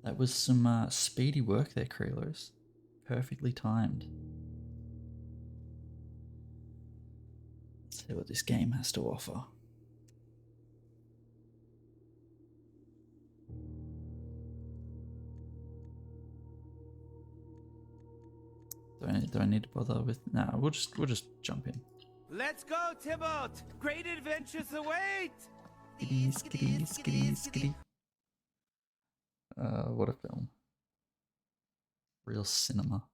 That was some speedy work there, Krelos. Perfectly timed. Let's see what this game has to offer. Do I need to bother with? Nah, we'll just jump in. Let's go, Tybalt! Great adventures await! Skitty, skitty, skitty, skitty. What a film. Real cinema.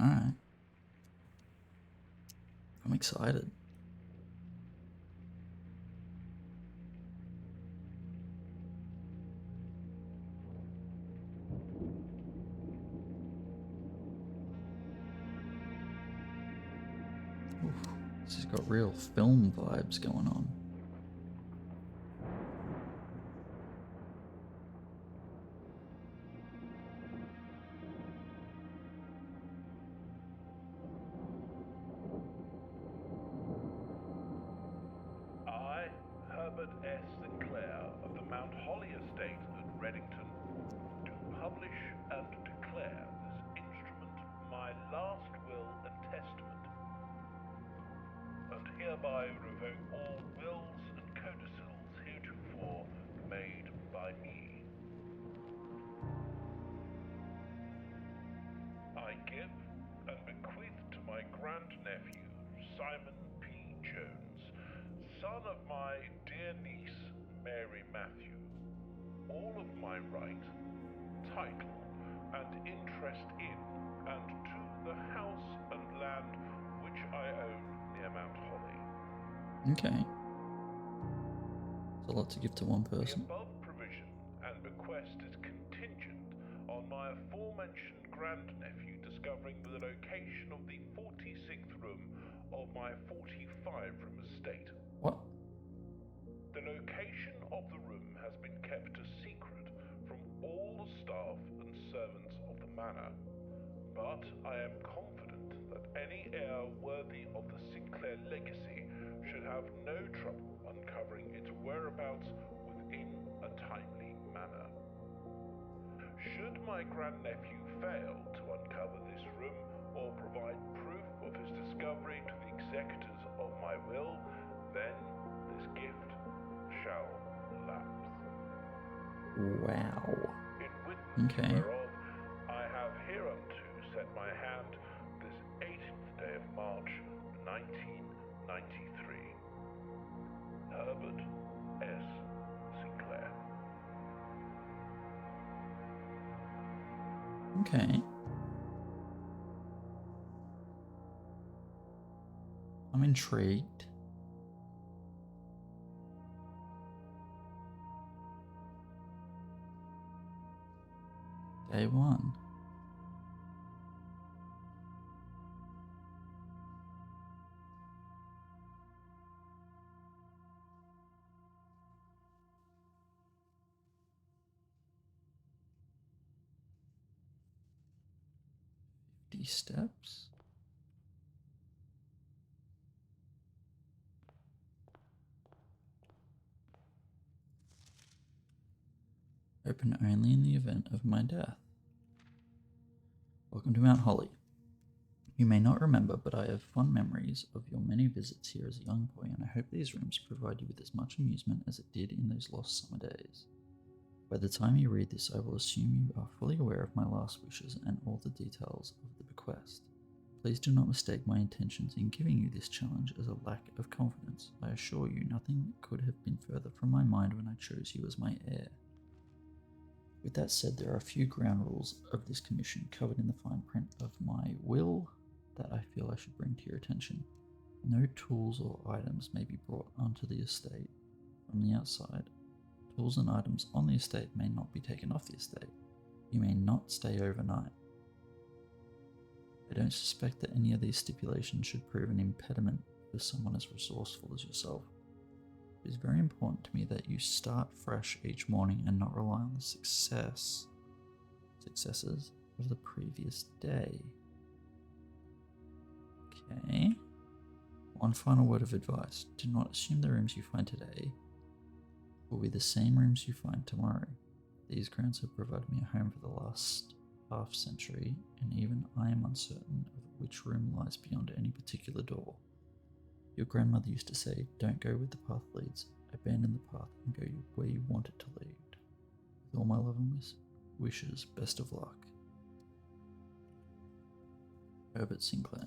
Alright. I'm excited. Oof, this has got real film vibes going on. I, Herbert S. Sinclair of the Mount Holly Estate at Reddington, do publish and declare this instrument my last will and testament, and hereby revoke all wills and codicils heretofore made by me. I give and bequeath to my grandnephew, Simon P. Jones, son of my dear niece, Mary Matthew, all of my right, title, and interest in and to the house and land which I own near Mount Holly. Okay. It's a lot to give to one person. The above provision and bequest is contingent on my aforementioned grandnephew discovering the location of the 46th room of my 45-room estate. What? The location of the room has been kept a secret from all the staff and servants of the manor, but I am confident that any heir worthy of the Sinclair legacy should have no trouble uncovering its whereabouts within a timely manner. Should my grandnephew fail to uncover this room or provide proof of his discovery to the executors of my will, then this gift shall lapse. Wow. In witness Okay. whereof I have hereunto set my hand this 18th day of March, 1993. Herbert S. Sinclair. Okay. I'm intrigued. Day one. Steps. Open only in the event of my death. Welcome to Mount Holly. You may not remember, but I have fond memories of your many visits here as a young boy, and I hope these rooms provide you with as much amusement as it did in those lost summer days. By the time you read this, I will assume you are fully aware of my last wishes and all the details of the bequest. Please do not mistake my intentions in giving you this challenge as a lack of confidence. I assure you nothing could have been further from my mind when I chose you as my heir. With that said, there are a few ground rules of this commission covered in the fine print of my will that I feel I should bring to your attention. No tools or items may be brought onto the estate from the outside. Tools and items on the estate may not be taken off the estate. You may not stay overnight. I don't suspect that any of these stipulations should prove an impediment for someone as resourceful as yourself. It is very important to me that you start fresh each morning and not rely on the success successes of the previous day. Okay. One final word of advice. Do not assume the rooms you find today will be the same rooms you find tomorrow. These grounds have provided me a home for the last half century, and even I am uncertain of which room lies beyond any particular door. Your grandmother used to say, don't go where the path leads, abandon the path and go where you want it to lead. With all my love and wishes, best of luck. Herbert Sinclair.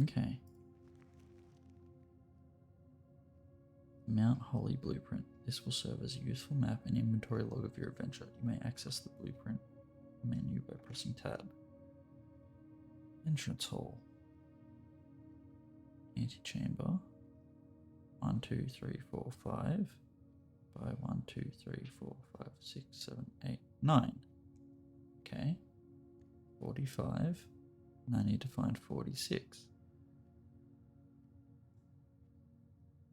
Okay. Mount Holly Blueprint. This will serve as a useful map and inventory log of your adventure. You may access the blueprint menu by pressing tab. Entrance hall. Antechamber. 1, 2, 3, 4, 5. By 1, 2, 3, 4, 5, 6, 7, 8, 9. Okay. 45. And I need to find 46.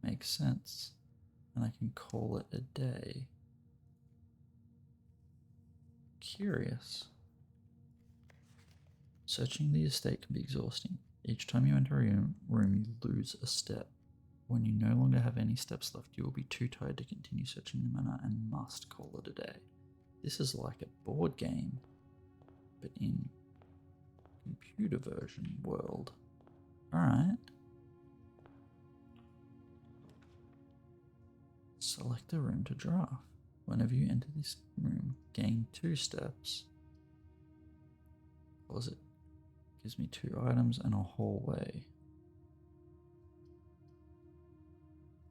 Makes sense. And I can call it a day. Curious. Searching the estate can be exhausting. Each time you enter a room, you lose a step. When you no longer have any steps left, you will be too tired to continue searching the manor and must call it a day. This is like a board game, but in computer version world. Alright. Select a room to draft. Whenever you enter this room, gain 2 steps. Closet gives me 2 items and a hallway.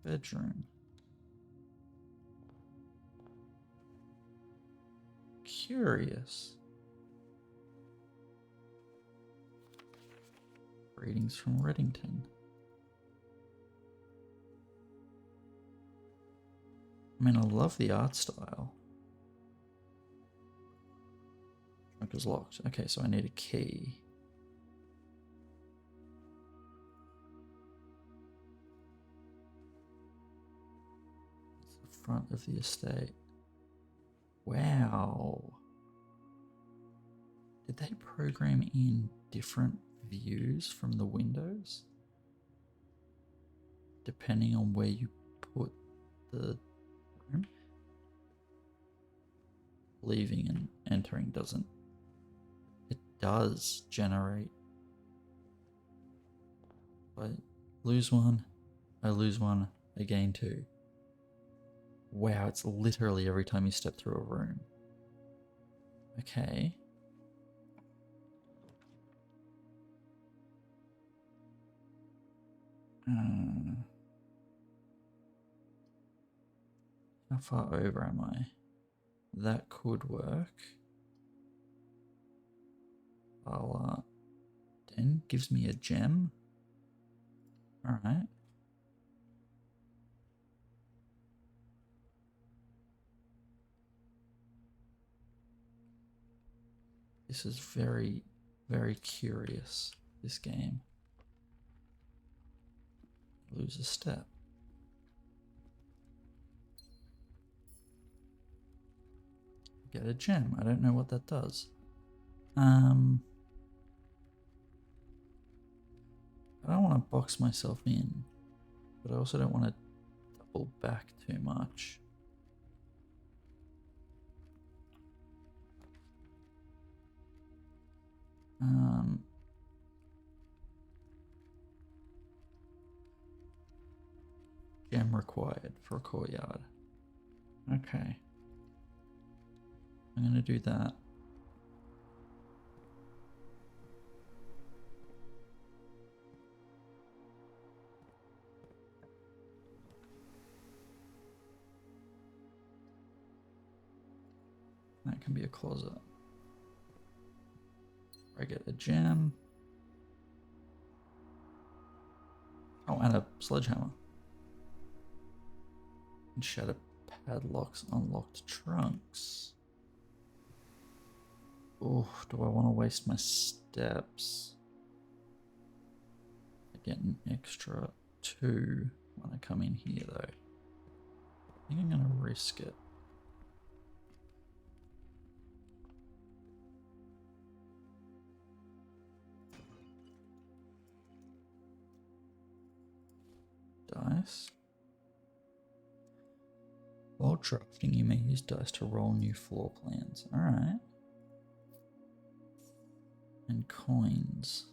Bedroom. Curious. Greetings from Reddington. I mean, I love the art style. Trunk is locked. Okay, so I need a key. It's the front of the estate. Wow. Did they program in different views from the windows? Depending on where you put the room? Leaving and entering doesn't. It does generate. If I lose one, I lose one, I gain 2. Wow, it's literally every time you step through a room. Okay. How far over am I? That could work. I'll, 10 gives me a gem. Alright. This is very, very curious, this game. Lose a step. Get a gem. I don't know what that does. I don't want to box myself in, but I also don't want to double back too much. Gem required for a courtyard. Okay. I'm going to do that. That can be a closet. I get a gem. Oh, and a sledgehammer. And shatter padlocks unlocked trunks. Oh, do I want to waste my steps? I get an extra 2 when I come in here though. I think I'm going to risk it. Nice. While drafting, you may use dice to roll new floor plans. Alright. And coins.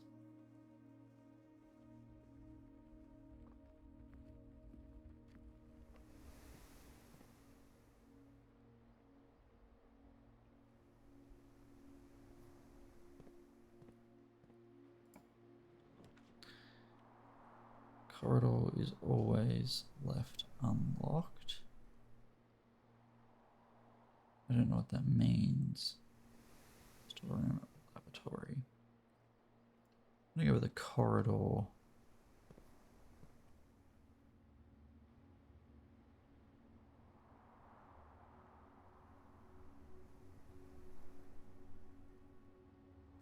Corridor is always left unlocked. I don't know what that means. Storeroom, laboratory. I'm gonna go with a corridor.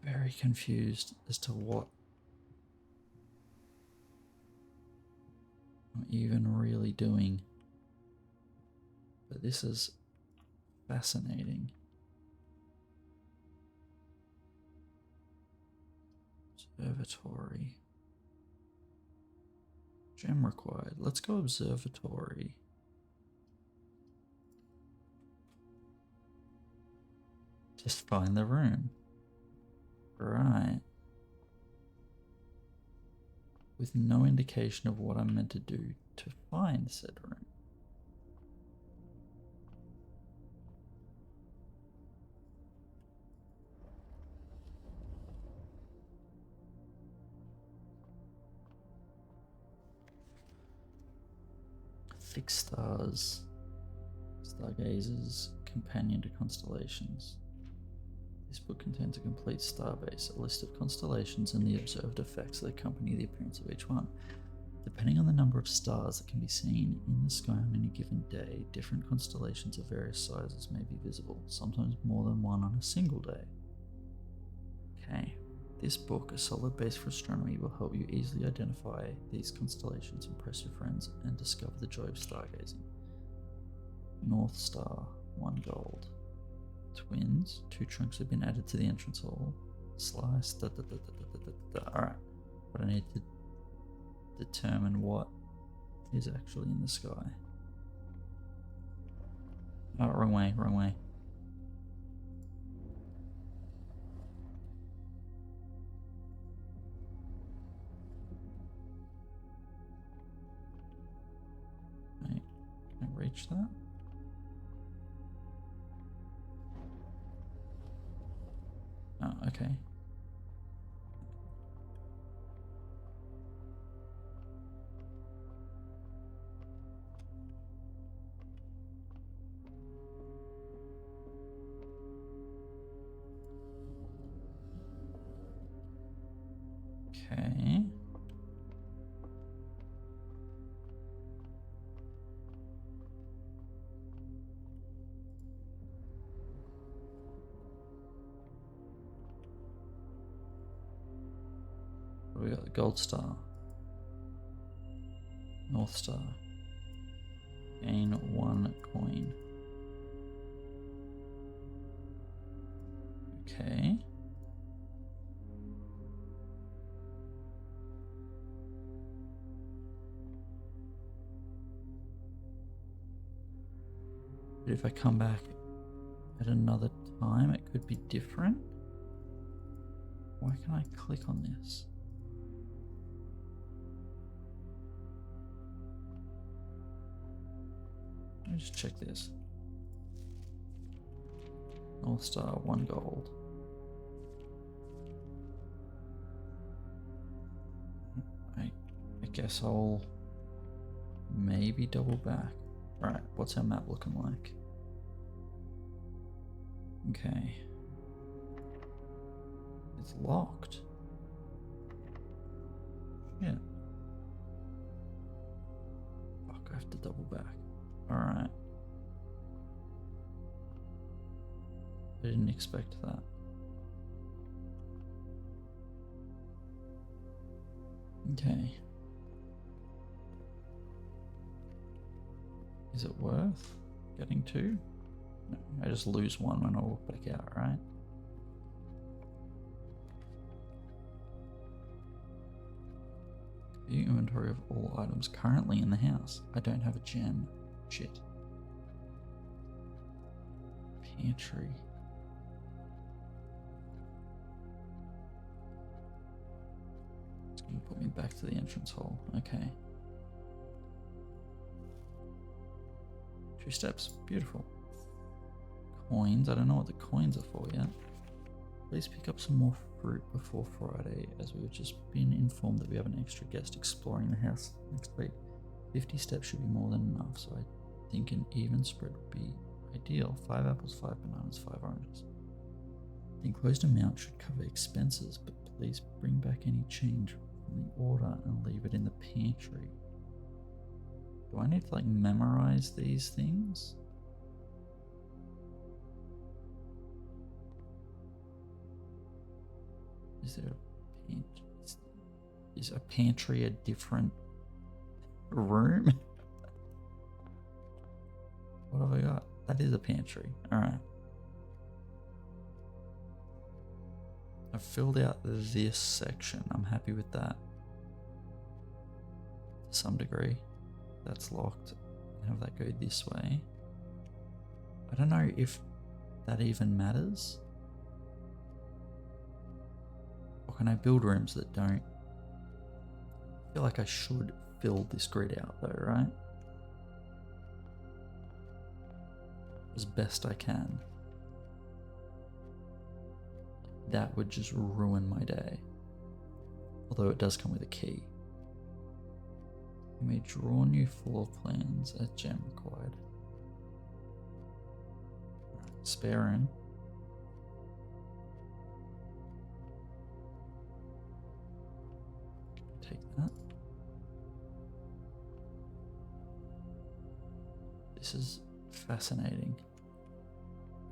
Very confused as to what I'm even really doing. But this is fascinating. Observatory. Gem required. Let's go observatory. Just find the room. Right. With no indication of what I'm meant to do to find said room. Fixed stars. Stargazers, companion to constellations. This book contains a complete starbase, a list of constellations, and the observed effects that accompany the appearance of each one. Depending on the number of stars that can be seen in the sky on any given day, different constellations of various sizes may be visible, sometimes more than one on a single day. Okay, this book, a solid base for astronomy, will help you easily identify these constellations, impress your friends, and discover the joy of stargazing. North Star, 1 gold. Twins, 2 trunks have been added to the entrance hall. Slice, Alright, but I need to determine what is actually in the sky. Oh, wrong way, wrong way. Wait, can I reach that? Oh, okay. Okay. We got the Gold Star, North Star, gain 1 coin. Okay. But if I come back at another time, it could be different. Why can't I click on this? Let me just check this. North Star, 1 gold. I guess I'll maybe double back. Right, what's our map looking like? Okay. It's locked. Shit. Fuck, I have to double back. Alright. I didn't expect that. Okay. Is it worth getting 2? No, I just lose 1 when I walk back out, right? View inventory of all items currently in the house. I don't have a gem. Shit. Pantry. It's gonna put me back to the entrance hall. Okay. 2 steps. Beautiful. Coins. I don't know what the coins are for yet. Please pick up some more fruit before Friday, as we've just been informed that we have an extra guest exploring the house next week. 50 steps should be more than enough, so I think an even spread would be ideal. 5 apples, 5 bananas, 5 oranges. The enclosed amount should cover expenses, but please bring back any change from the order and leave it in the pantry. Do I need to like memorize these things? Is there a pantry? Is a pantry a different room? What have I got? That is a pantry. Alright. I've filled out this section. I'm happy with that. To some degree. That's locked. Have that go this way. I don't know if that even matters. Or can I build rooms that don't? I feel like I should fill this grid out though, right? As best I can. That would just ruin my day. Although it does come with a key. You may draw new floor plans as gem required. Spare room. Take that. This is fascinating.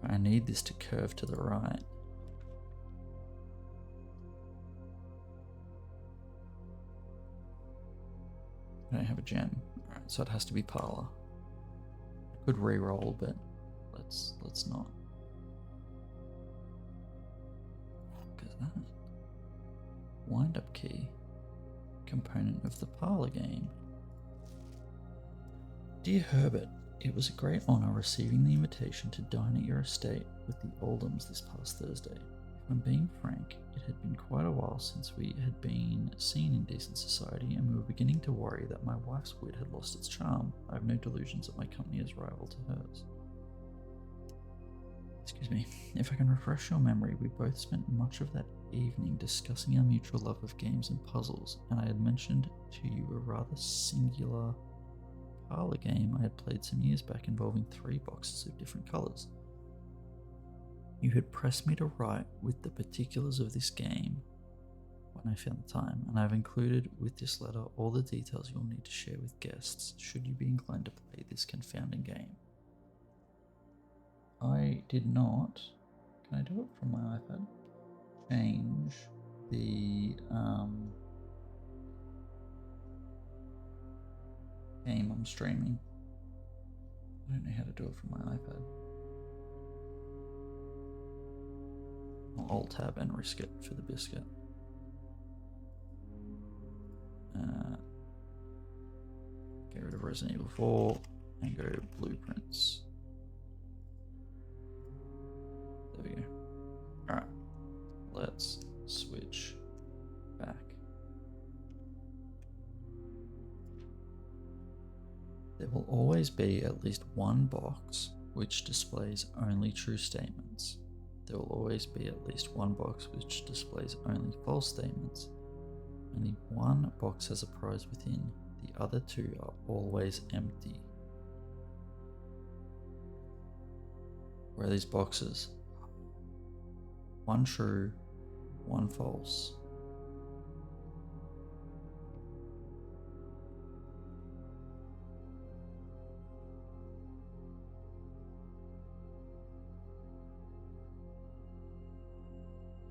I need this to curve to the right. I don't have a gem. Alright, so it has to be parlor. I could re-roll, but let's not. What is that? Wind-up key. Component of the parlor game. Dear Herbert, it was a great honor receiving the invitation to dine at your estate with the Oldhams this past Thursday. If I'm being frank, it had been quite a while since we had been seen in decent society, and we were beginning to worry that my wife's wit had lost its charm. I have no delusions that my company is rival to hers. Excuse me. If I can refresh your memory, we both spent much of that evening discussing our mutual love of games and puzzles, and I had mentioned to you a rather singular parlor game I had played some years back involving 3 boxes of different colours. You had pressed me to write with the particulars of this game when I found the time, and I've included with this letter all the details you'll need to share with guests should you be inclined to play this confounding game. I did not, can I do it from my iPad? Change the game I'm streaming. I don't know how to do it from my iPad. I'll Alt-Tab and risk it for the biscuit. Get rid of Resident Evil 4 and go Blueprints. There we go. Alright, let's switch back. There will always be at least one box which displays only true statements. There will always be at least one box which displays only false statements. Only one box has a prize within. The other 2 are always empty. Where are these boxes? 1 true, 1 false.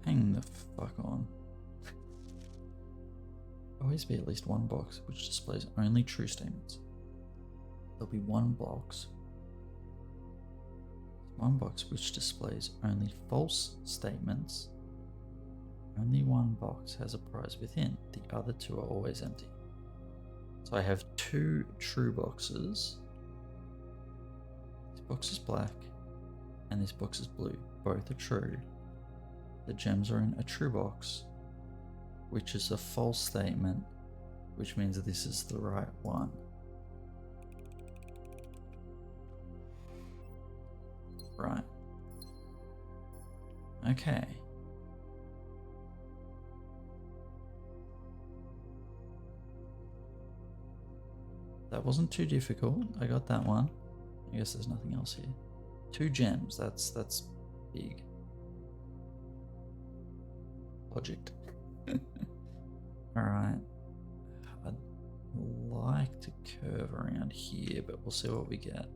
Hang the fuck on. Always be at least one box which displays only true statements. There'll be one box which displays only false statements. Only one box has a prize within. The other 2 are always empty. So I have 2 true boxes. This box is black and this box is blue. Both are true. The gems are in a true box, which is a false statement, which means that this is the right one. Right. Okay. That wasn't too difficult. I got that one. I guess there's nothing else here. 2 gems. That's big. Logic. Alright. I'd like to curve around here, but we'll see what we get.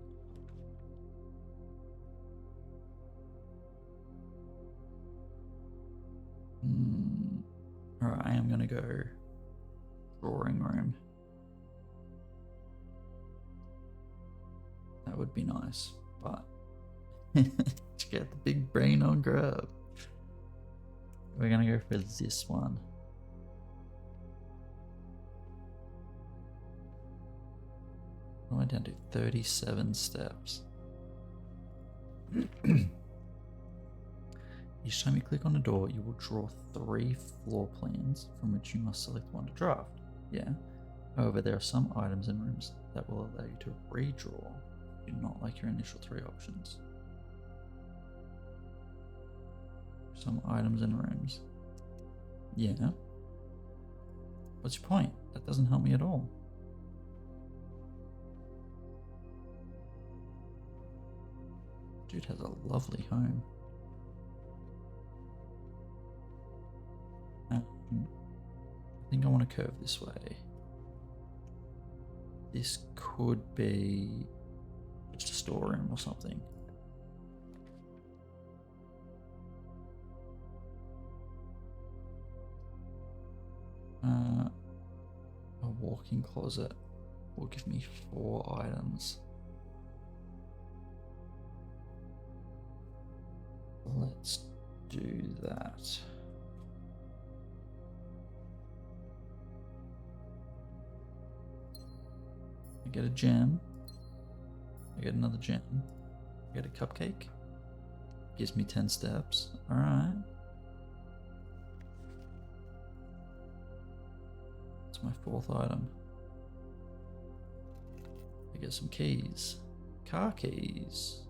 Alright, I am gonna go drawing room. That would be nice, but check out the big brain on grub. We're gonna go for this one. I went down to 37 steps. Each time you click on a door, you will draw 3 floor plans from which you must select one to draft. Yeah. However, there are some items and rooms that will allow you to redraw. Do not like your initial 3 options. Some items and rooms. Yeah. What's your point? That doesn't help me at all. Dude has a lovely home. I think I want to curve this way. This could be just a storeroom or something. A walk-in closet will give me 4 items. Let's do that. I get a gem. I get another gem. I get a cupcake. Gives me 10 steps. Alright. That's my 4th item. I get some keys. Car keys.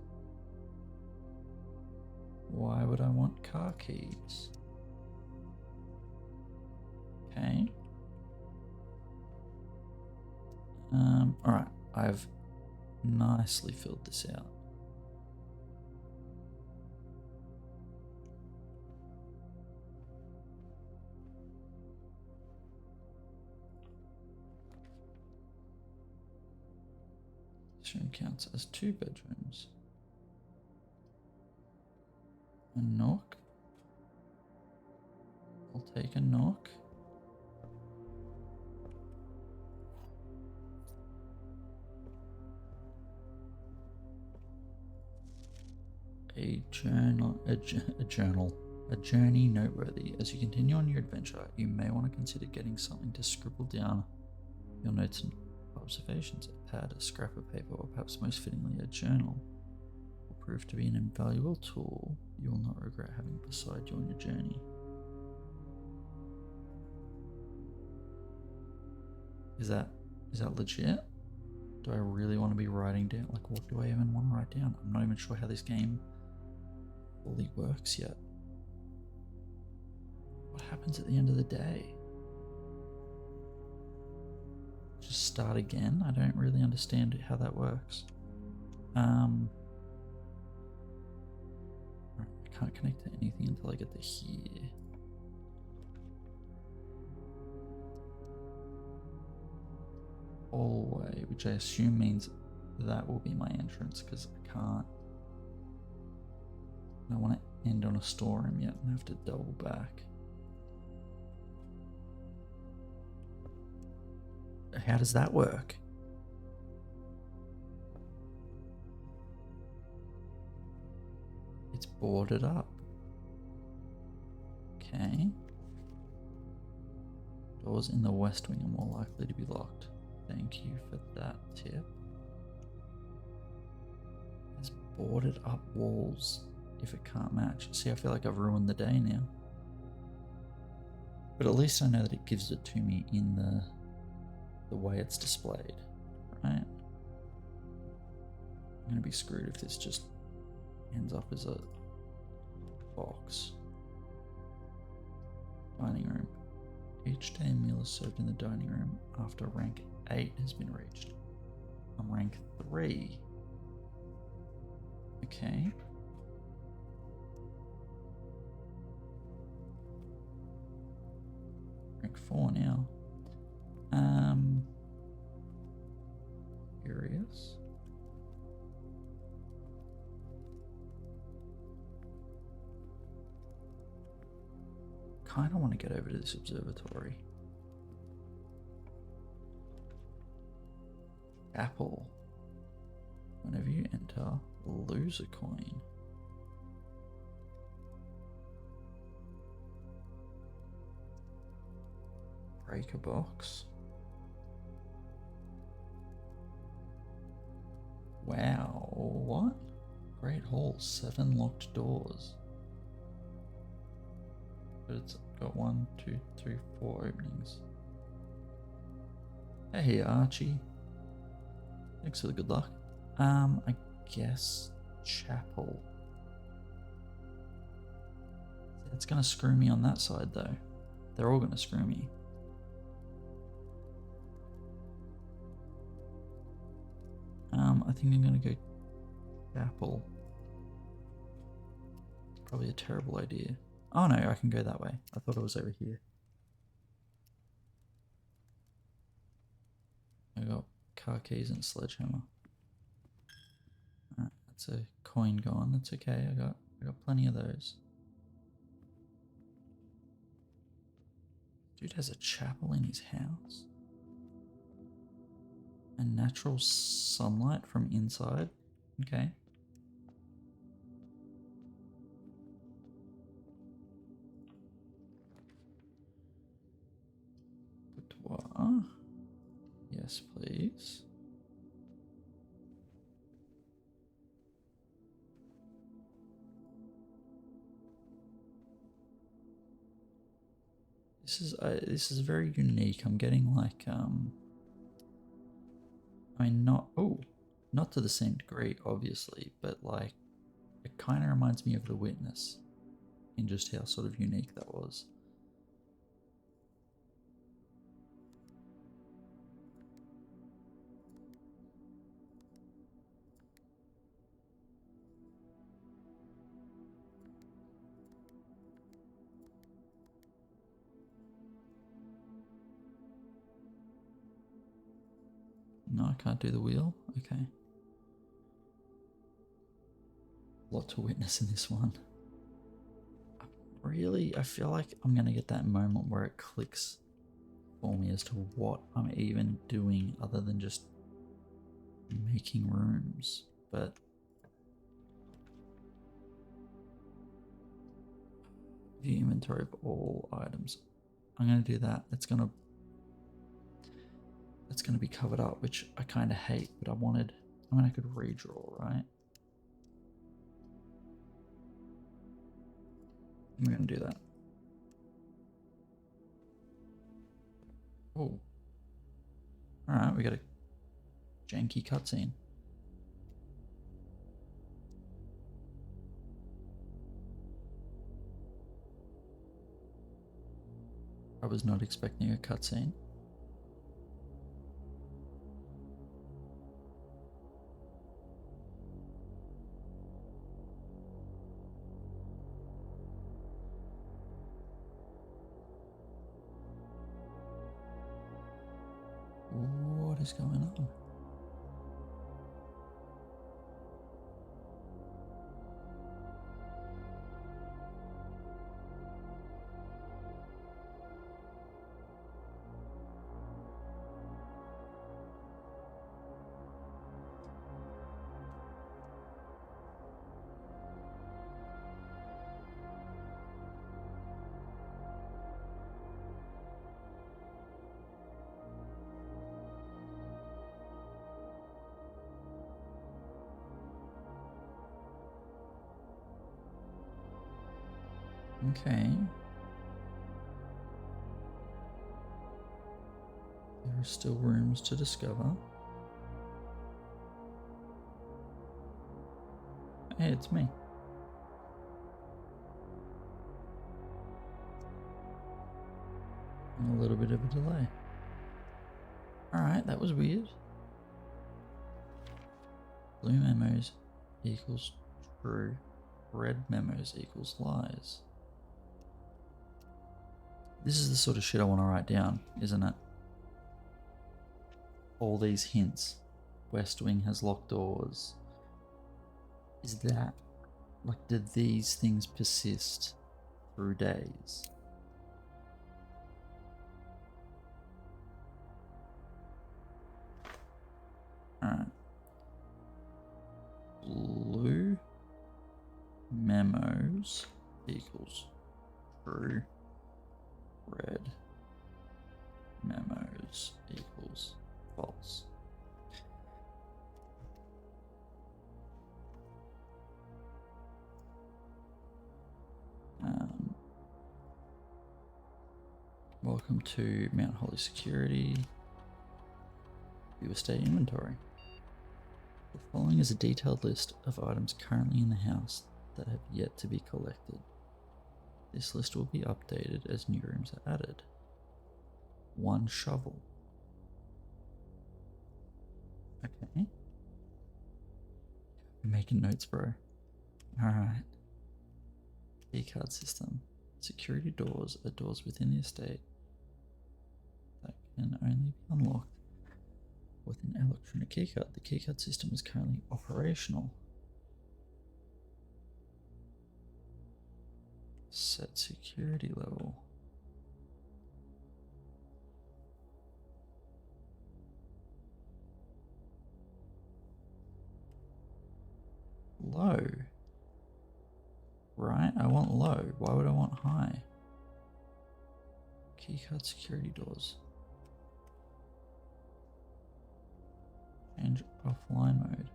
Why would I want car keys? Okay. Alright, I've nicely filled this out. This room counts as 2 bedrooms. A knock. I'll take a knock. A journey noteworthy. As you continue on your adventure, you may want to consider getting something to scribble down your notes and observations. A pad, a scrap of paper, or perhaps most fittingly, a journal will prove to be an invaluable tool you will not regret having beside you on your journey. Is that legit? Do I really want to be writing down? Like, what do I even want to write down? I'm not even sure how this game fully works yet. What happens at the end of the day? Just start again? I don't really understand how that works. I can't connect to anything until I get to here. Hallway, which I assume means that will be my entrance, because I can't. I don't want to end on a storeroom yet and have to double back. How does that work? It's boarded up. Okay. Doors in the west wing are more likely to be locked. Thank you for that tip. There's boarded up walls if it can't match. See, I feel like I've ruined the day now. But at least I know that it gives it to me in the way it's displayed, right? I'm gonna be screwed if this just ends up as a box. Dining room. Each day a meal is served in the dining room after rank 8 has been reached. I'm rank 3. Okay. Rank 4 now. Curious. Kind of want to get over to this observatory. Apple. Whenever you enter, lose a coin. Break a box. Wow, what? Great hall, 7 locked doors. But it's got 1, 2, 3, 4 openings. Hey Archie. Thanks for the good luck. I guess chapel. It's gonna screw me on that side though. They're all gonna screw me. I think I'm gonna go chapel. Probably a terrible idea. Oh no, I can go that way. I thought it was over here. I got car keys and a sledgehammer. Alright, that's a coin gone. That's okay. I got plenty of those. Dude has a chapel in his house. And natural sunlight from inside. Okay. Boudoir. Yes, please. This is very unique. I'm getting like I mean, not to the same degree, obviously, but like, it kind of reminds me of The Witness in just how sort of unique that was. No, I can't do the wheel. Okay. A lot to witness in this one. I feel like I'm gonna get that moment where it clicks for me as to what I'm even doing other than just making rooms. But view inventory of all items. I'm gonna do that. It's gonna be covered up, which I kind of hate, but I could redraw, right? I'm gonna do that. Oh. Alright, we got a janky cutscene. I was not expecting a cutscene. What is going on? Okay. There are still rooms to discover. Hey, it's me. And a little bit of a delay. Alright, that was weird. Blue memos equals true. Red memos equals lies. This is the sort of shit I want to write down, isn't it? All these hints. West Wing has locked doors. Is that... like, did these things persist through days? Alright. Blue memos equals true. Red memos equals false. Welcome to Mount Holly Security. View estate inventory. The following is a detailed list of items currently in the house that have yet to be collected. This list will be updated as new rooms are added. 1 shovel. Okay. I'm making notes, bro. Alright. Keycard system. Security doors are doors within the estate that can only be unlocked with an electronic keycard. The keycard system is currently operational. Set security level. Low. Right? I want low. Why would I want high? Keycard security doors. Change offline mode.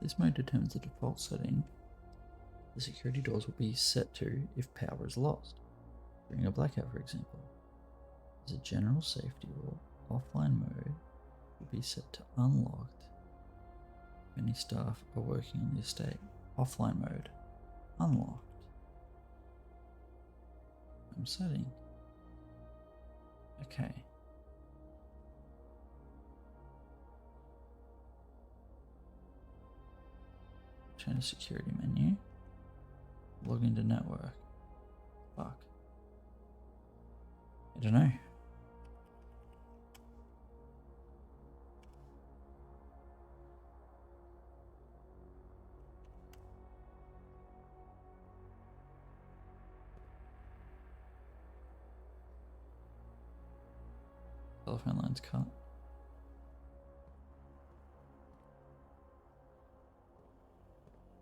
This mode determines the default setting the security doors will be set to if power is lost. During a blackout, for example. As a general safety rule, offline mode will be set to unlocked if any staff are working on the estate. Offline mode. Unlocked. I'm setting. Okay. Change security menu. Log into network. Fuck. I don't know. Telephone line's cut.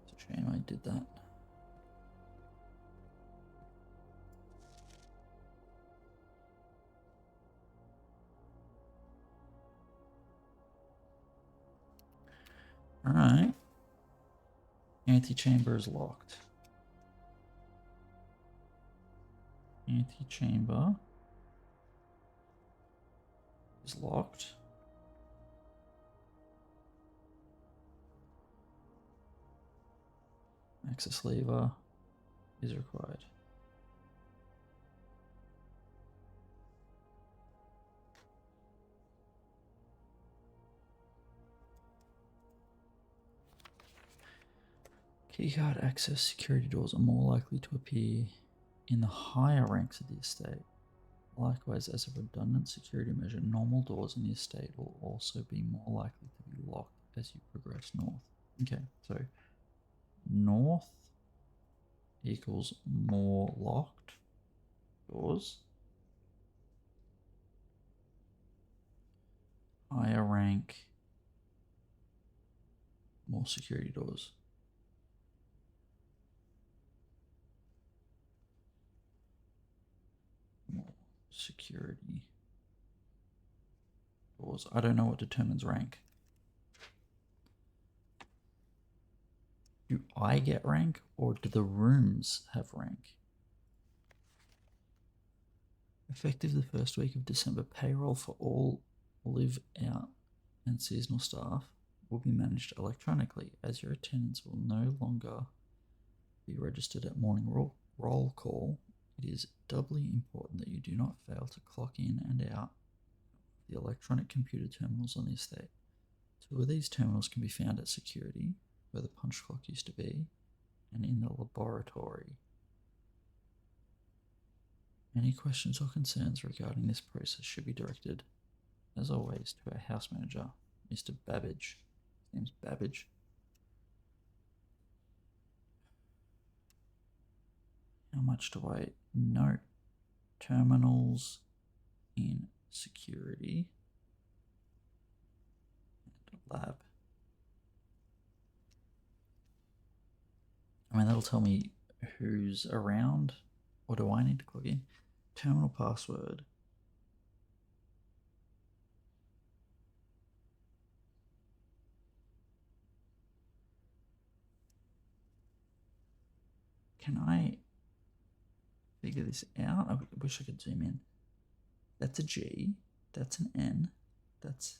It's a shame I did that. Alright. Antechamber is locked. Antechamber is locked. Access lever is required. Keycard access security doors are more likely to appear in the higher ranks of the estate. Likewise, as a redundant security measure, normal doors in the estate will also be more likely to be locked as you progress north. Okay, so north equals more locked doors. Higher rank, more security doors. More security doors. I don't know what determines rank. Do I get rank or do the rooms have rank? Effective the first week of December, payroll for all live out and seasonal staff will be managed electronically, as your attendance will no longer be registered at morning roll call. It is doubly important that you do not fail to clock in and out the electronic computer terminals on the estate. 2 of these terminals can be found at security, where the punch clock used to be, and in the laboratory. Any questions or concerns regarding this process should be directed, as always, to our house manager, Mr. Babbage. His name's Babbage. How much do I note? Terminals in security and lab. I mean, that'll tell me who's around, or do I need to clog in? Terminal password. Can I figure this out? I wish I could zoom in. That's a G. That's an N. That's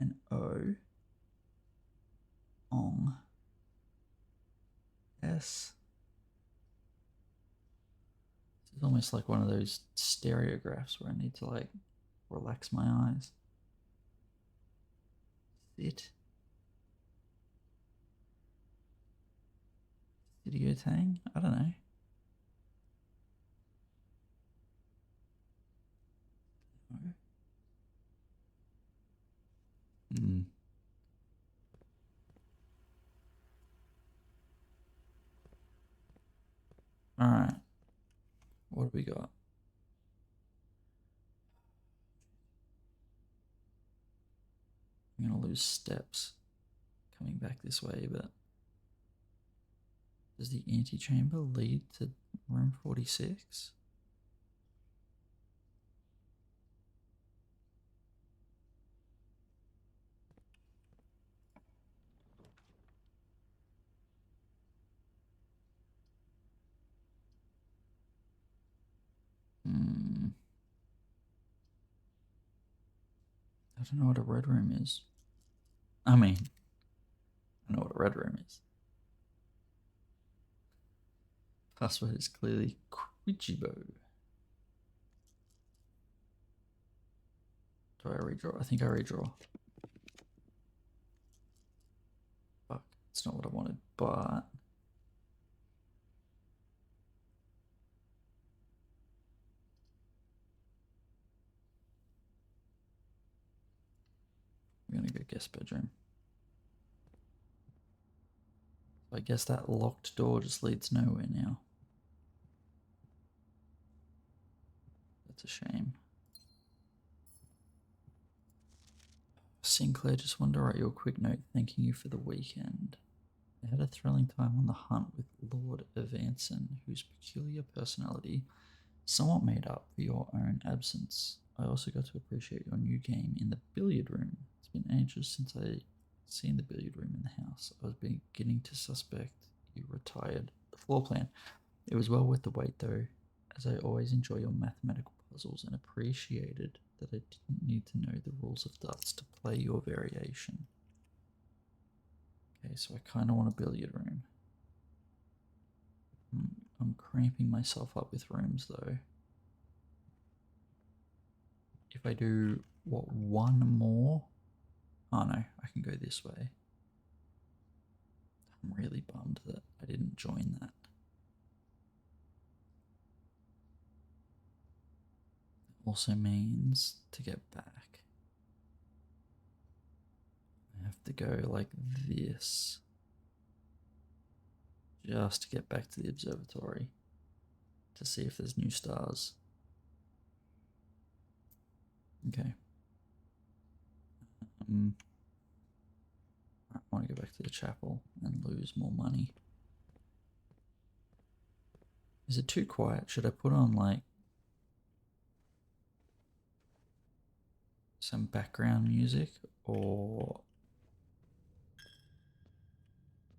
an O. Ong. S. This is almost like one of those stereographs where I need to like relax my eyes. Sit. Video tang? I don't know. Hmm. All right. What do we got? I'm going to lose steps coming back this way, but does the antechamber lead to room 46? I don't know what a red room is. I mean, I know what a red room is. Password is clearly Quichibo. Do I redraw? I think I redraw. Fuck, it's not what I wanted, but I'm gonna go guest bedroom. So I guess that locked door just leads nowhere now. That's a shame. Sinclair, just wanted to write you a quick note thanking you for the weekend. I had a thrilling time on the hunt with Lord Evanson, whose peculiar personality somewhat made up for your own absence. I also got to appreciate your new game in the billiard room. It's been ages since I'd seen the billiard room in the house. I was beginning to suspect you retired the floor plan. It was well worth the wait, though, as I always enjoy your mathematical puzzles and appreciated that I didn't need to know the rules of darts to play your variation. Okay, so I kind of want a billiard room. I'm cramping myself up with rooms, though. If I do, what, one more? Oh no, I can go this way. I'm really bummed that I didn't join that. Also means to get back, I have to go like this just to get back to the observatory to see if there's new stars. Okay. I want to go back to the chapel and lose more money. Is it too quiet? Should I put on like some background music, or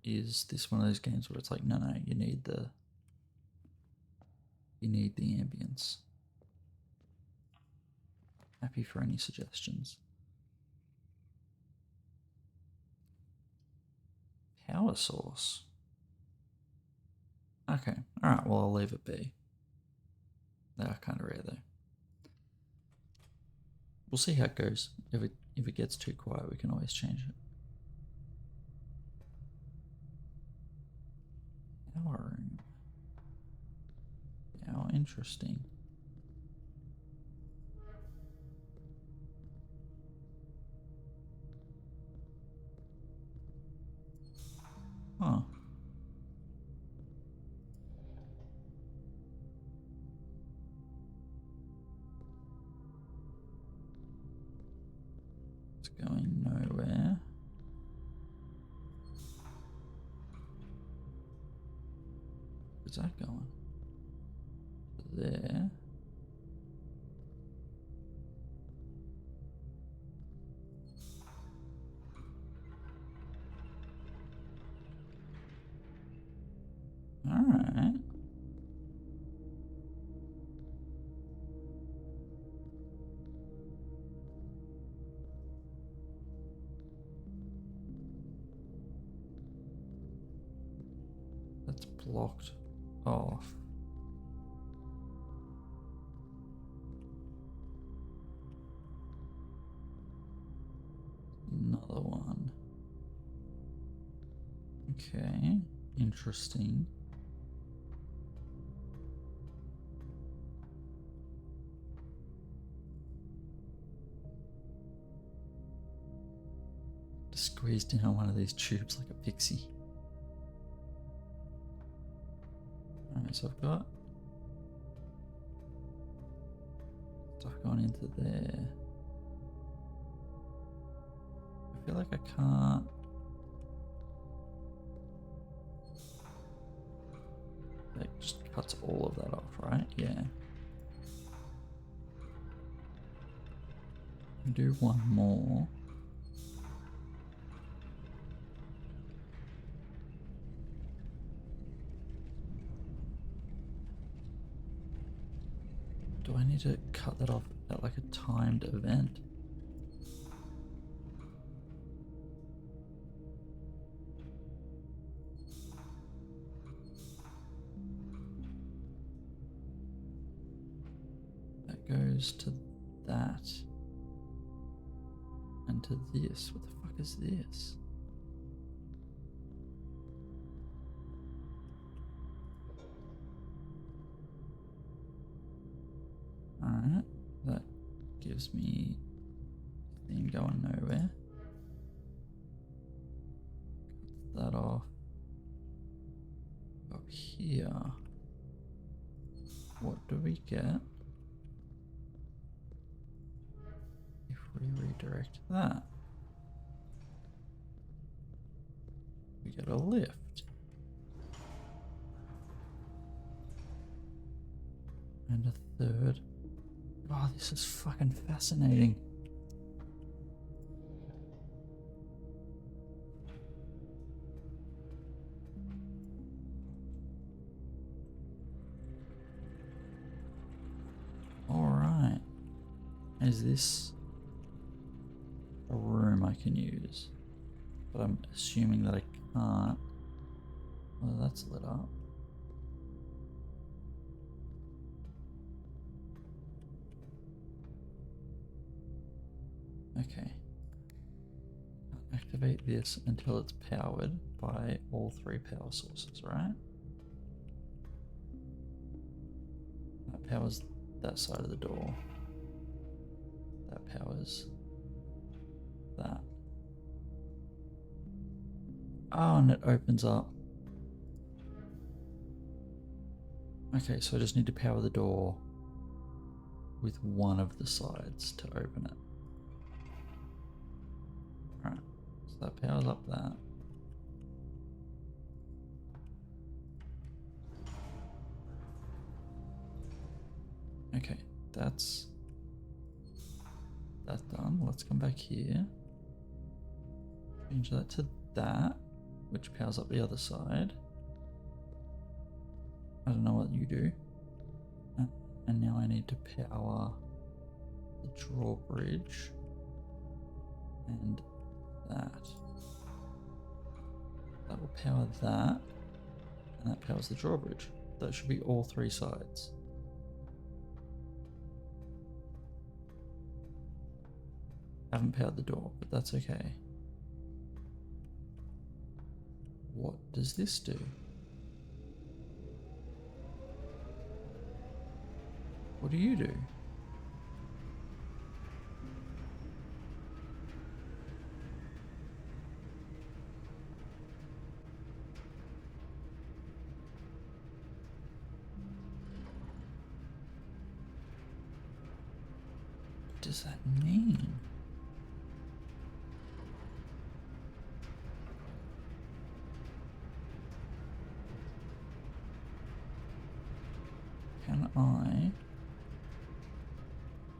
is this one of those games where it's like, no, you need the ambience? Happy for any suggestions. Power source. Okay, alright, well I'll leave it be. They are kind of rare though. We'll see how it goes. If it gets too quiet, we can always change it. Power room. How interesting. Huh. It's going nowhere. Where's that going? There. Alright. That's blocked off. Another one. Okay, interesting. Just squeezed down one of these tubes like a pixie. Alright, so I've got stuff going into there. I feel like I can't. That just cuts all of that off, right? Yeah. Do one more. Do I need to cut that off at like a timed event? That goes to that. And to this. What the fuck is this? Alright, that gives me thing going nowhere. Cut that off. Up here. What do we get if we redirect that? We get a lift. And a third. Oh, this is fucking fascinating. Alright. Is this a room I can use? But I'm assuming that I can't. Well, that's lit up. Okay. Activate this until it's powered by all three power sources, right? That powers that side of the door. That powers that. Oh, and it opens up. Okay, so I just need to power the door with one of the sides to open it. Alright, so that powers up that. Okay, that's done. Let's come back here. Change that to that, which powers up the other side. I don't know what you do. And now I need to power the drawbridge and that. That will power that, and that powers the drawbridge. That should be all 3 sides. Haven't powered the door, but that's okay. What does this do? What do you do? What does that mean? Can I...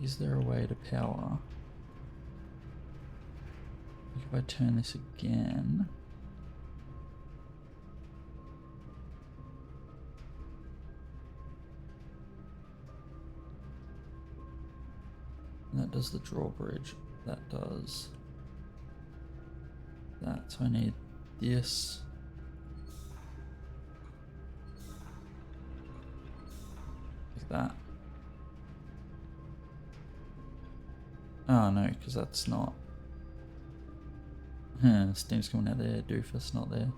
Is there a way to power? Like if I turn this again... And that does the drawbridge. That does that. So I need this. Like that. Oh no, because that's not. Steam's coming out there. Doofus not there.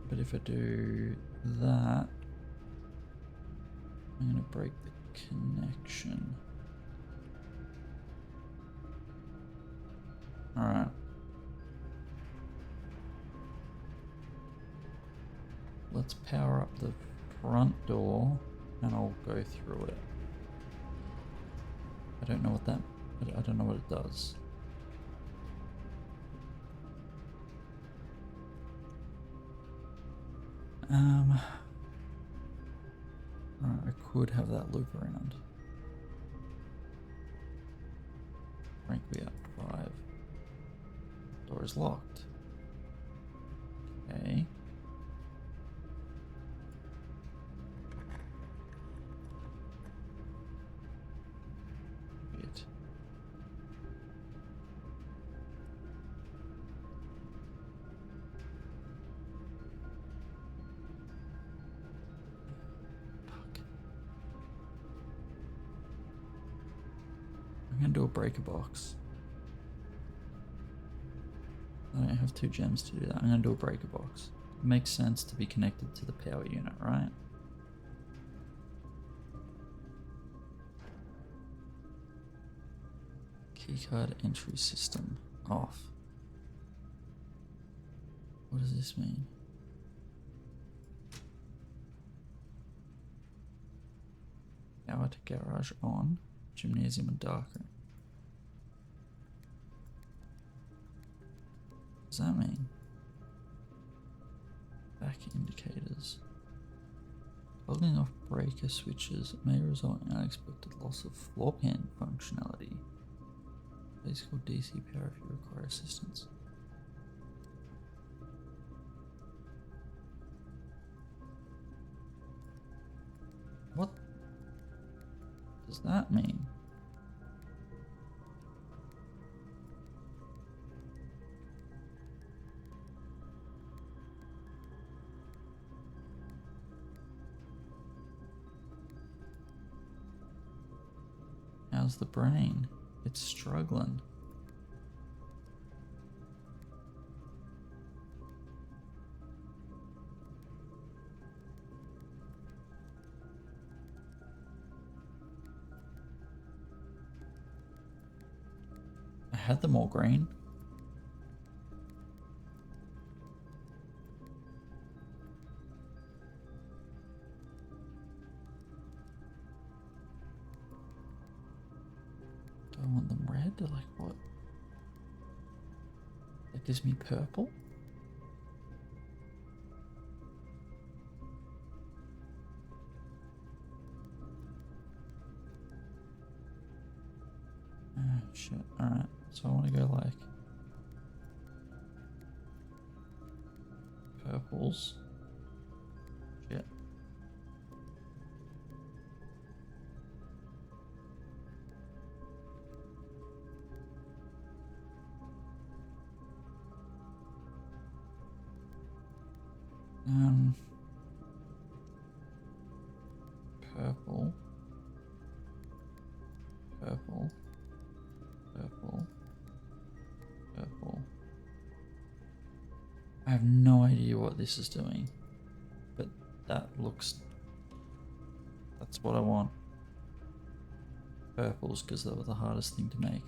But if I do that, I'm going to break the connection. Alright. Let's power up the front door and I'll go through it. I don't know what that, I don't know what it does. Alright, I could have that loop around. Rank me up 5. Door is locked. Okay. Good. I'm gonna do a breaker box. I don't have 2 gems to do that. I'm gonna do a breaker box. It makes sense to be connected to the power unit, right? Keycard entry system off. What does this mean? Power to garage on. Gymnasium and darkroom. What does that mean? Back indicators. Holding off breaker switches may result in unexpected loss of floor pan functionality. Please call DC power if you require assistance. What does that mean? How's the brain? It's struggling. I had them all green. Do I want them red or like what? That gives me purple? shit. Alright, so I want to go like purples. Shit. Purple. Purple. Purple. Purple. I have no idea what this is doing, but that looks... That's what I want. Purples, because they were the hardest thing to make.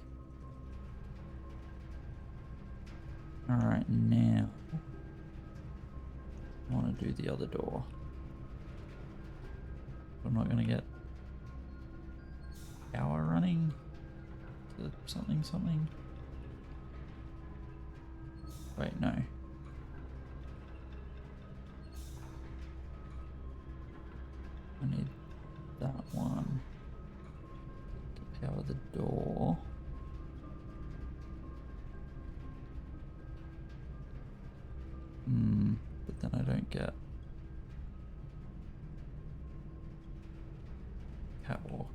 Alright, now I want to do the other door. I'm not going to get power running to something something. Wait, no. I need that one to power the door. But then I don't get catwalk.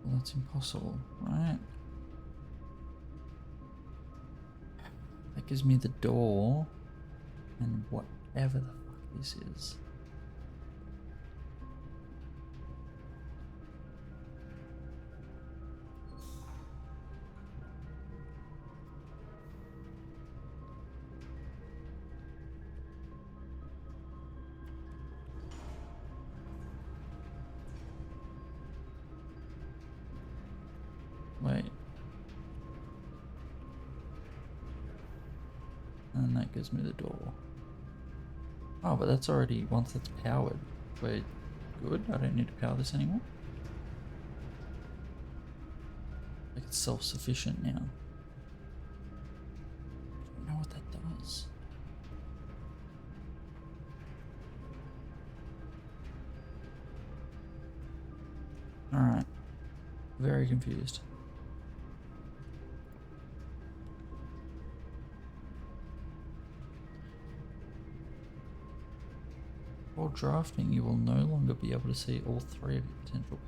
Well, that's impossible, right? That gives me the door and whatever the fuck this is. Wait. And that gives me the door. Oh, but that's already, once that's powered, we're good. I don't need to power this anymore. Like it's self-sufficient now. I don't know what that does. Alright. Very confused. While drafting, you will no longer be able to see all three of your potential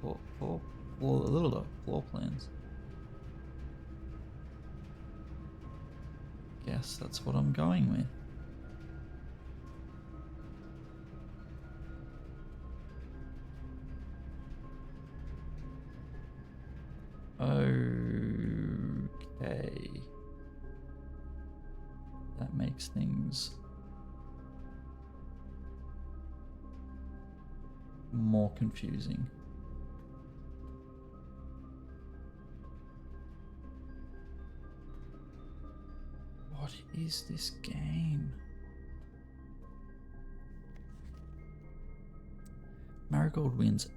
floor plans. Guess that's what I'm going with. Okay. That makes things more confusing. What is this game? Marigold wins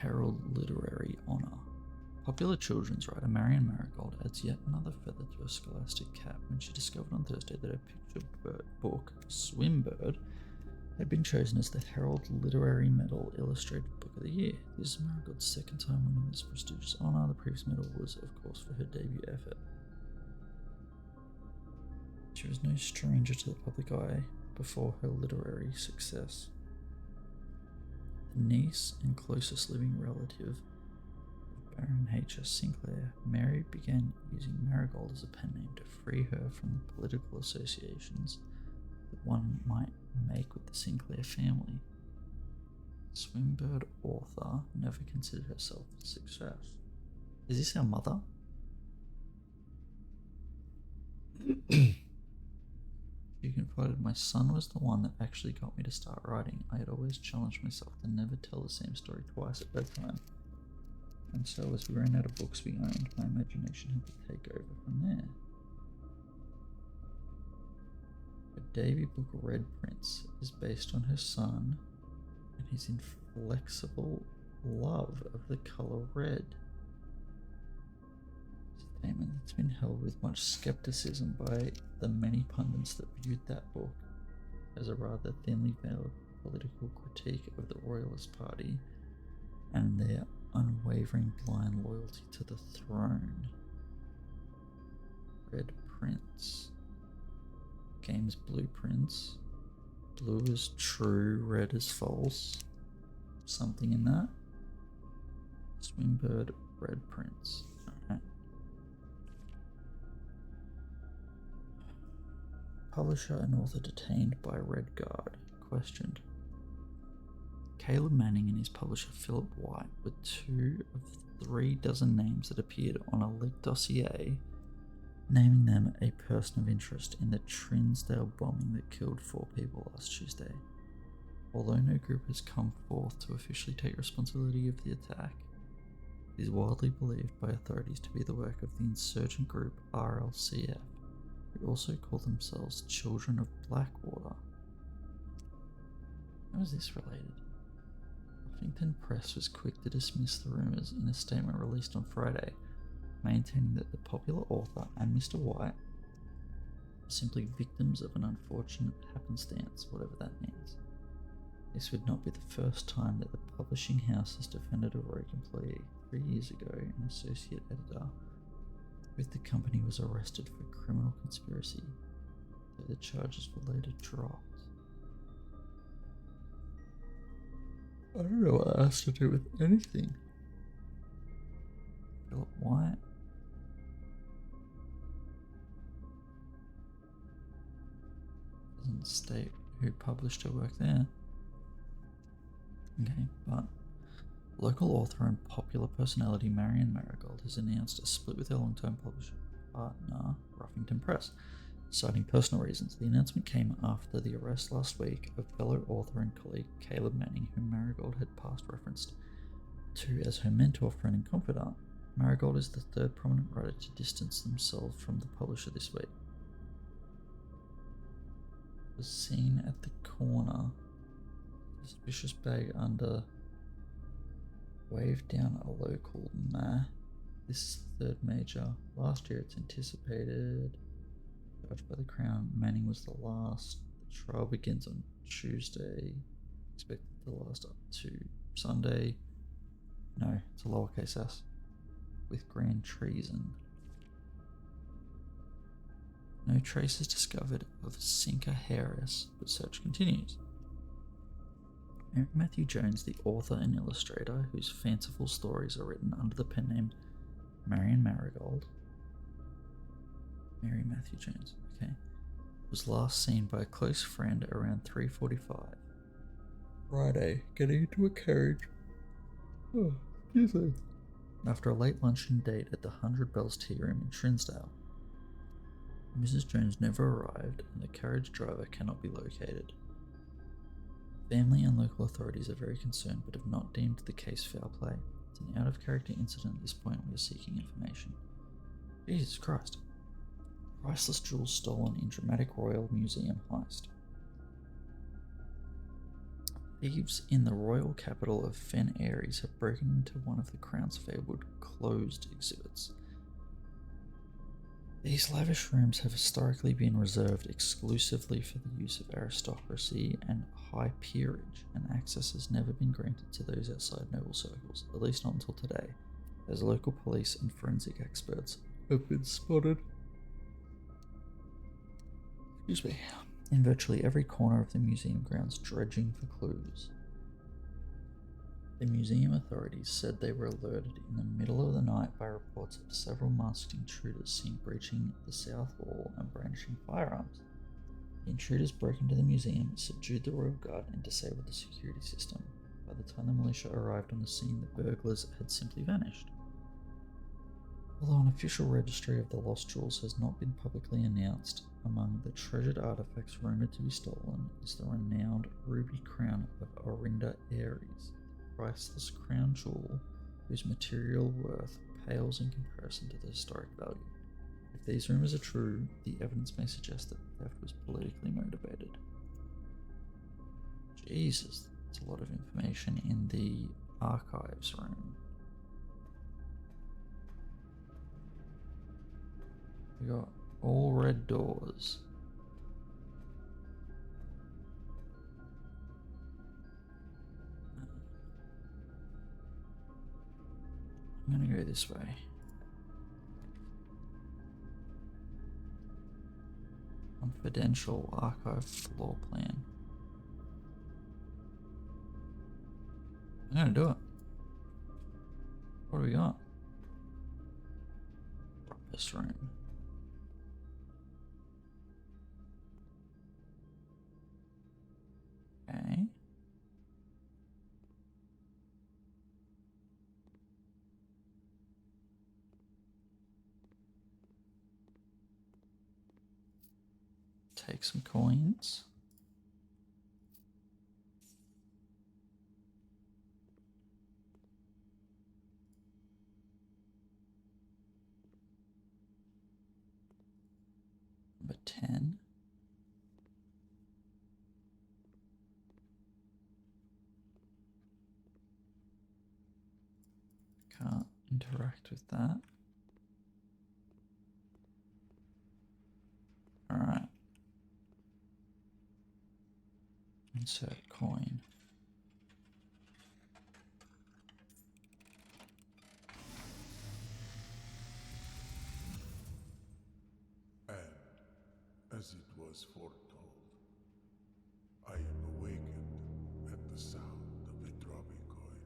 Herald Literary Honor. Popular children's writer Marion Marigold adds yet another feather to her scholastic cap when she discovered on Thursday that her picture book, Swimbird, had been chosen as the Herald Literary Medal Illustrated Book of the Year. This is Marigold's second time winning this prestigious honour. The previous medal was, of course, for her debut effort. She was no stranger to the public eye before her literary success. The niece and closest living relative of Baron H.S. Sinclair, Mary began using Marigold as a pen name to free her from the political associations that one might make with the Sinclair family. Swimbird author never considered herself a success. Is this our mother? She confided, my son was the one that actually got me to start writing. I had always challenged myself to never tell the same story twice at bedtime. And so as we ran out of books we owned, my imagination had to take over from there. Her debut book, Red Prince, is based on her son and his inflexible love of the colour red. Statement that's been held with much skepticism by the many pundits that viewed that book as a rather thinly veiled political critique of the Royalist Party and their unwavering blind loyalty to the throne. Red Prince. Game's blueprints. Blue is true, red is false. Something in that. Swimbird, Red Prince. Alright. Publisher and author detained by Red Guard. Questioned. Caleb Manning and his publisher Philip White were 2 of 3 dozen names that appeared on a leaked dossier, naming them a person of interest in the Trinsdale bombing that killed 4 people last Tuesday. Although no group has come forth to officially take responsibility of the attack, it is widely believed by authorities to be the work of the insurgent group RLCF, who also call themselves Children of Blackwater. How is this related? Huffington Press was quick to dismiss the rumours in a statement released on Friday, maintaining that the popular author and Mr. White are simply victims of an unfortunate happenstance, whatever that means. This would not be the first time that the publishing house has defended a rogue employee. 3 years ago, an associate editor with the company was arrested for criminal conspiracy, though the charges were later dropped. I don't know what that has to do with anything. Philip White? Doesn't state who published her work there. Okay, but local author and popular personality Marion Marigold has announced a split with her long-term publisher partner, Ruffington Press, citing personal reasons. The announcement came after the arrest last week of fellow author and colleague Caleb Manning, whom Marigold had past referenced to as her mentor, friend and confidant. Marigold is the 3rd prominent writer to distance themselves from the publisher this week. Was seen at the corner. Suspicious bag under. Waved down a local meh. This is the 3rd major. Last year it's anticipated. Judged by the Crown. Manning was the last. The trial begins on Tuesday. Expected to last up to Sunday. No, it's a lowercase s. With grand treason. No traces discovered of Sinker Harris, but search continues. Mary Matthew Jones, the author and illustrator, whose fanciful stories are written under the pen name Marion Marigold. Mary Matthew Jones, okay. Was last seen by a close friend around 3:45. Friday, getting into a carriage. Oh, excuse me. After a late luncheon date at the 100 Bells Tea Room in Trinsdale. Mrs. Jones never arrived and the carriage driver cannot be located. Family and local authorities are very concerned but have not deemed the case foul play. It's an out-of-character incident at this point. We are seeking information. Jesus Christ. Priceless jewels stolen in dramatic Royal Museum heist. Thieves in the royal capital of Fen Aries have broken into one of the Crown's fabled closed exhibits. These lavish rooms have historically been reserved exclusively for the use of aristocracy and high peerage, and access has never been granted to those outside noble circles, at least not until today, as local police and forensic experts have been spotted. Excuse me. In virtually every corner of the museum grounds, dredging for clues. The museum authorities said they were alerted in the middle of the night by reports of several masked intruders seen breaching the south wall and brandishing firearms. The intruders broke into the museum, subdued the royal guard, and disabled the security system. By the time the militia arrived on the scene, the burglars had simply vanished. Although an official registry of the lost jewels has not been publicly announced, among the treasured artifacts rumoured to be stolen is the renowned ruby crown of Orinda Aries, a priceless crown jewel whose material worth pales in comparison to the historic value. If these rumours are true, the evidence may suggest that the theft was politically motivated. Jesus, that's a lot of information in the archives room. We got all red doors. I'm gonna go this way. Confidential archive floor plan. I'm gonna do it. What do we got? Breakfast room. Okay. Take some coins. Number 10. Can't interact with that. Alright. Insert coin. And, as it was foretold, I am awakened at the sound of a dropping coin.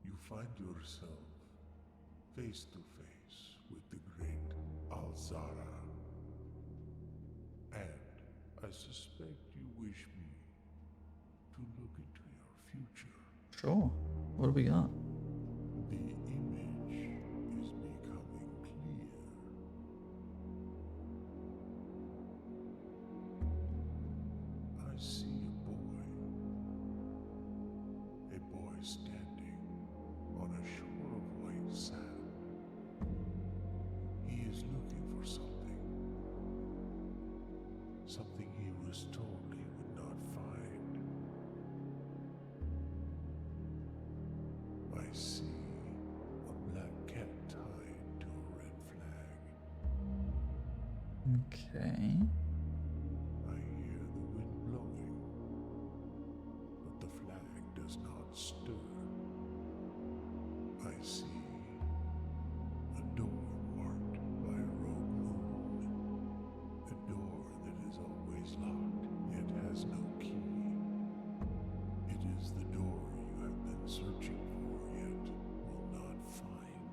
You find yourself face to face with the great Alzara. And I suspect you wish me to look into your future. Sure. What do we got? The image is becoming clear. I see a boy standing on a shore of white sand. He is looking for something. Something he was told he would not find. I see a black cat tied to a red flag. Okay. I hear the wind blowing, but the flag does not stir. I see a door marked by a rogue moon. A door that is always locked, yet has no key. It is the door you have been searching for, yet will not find.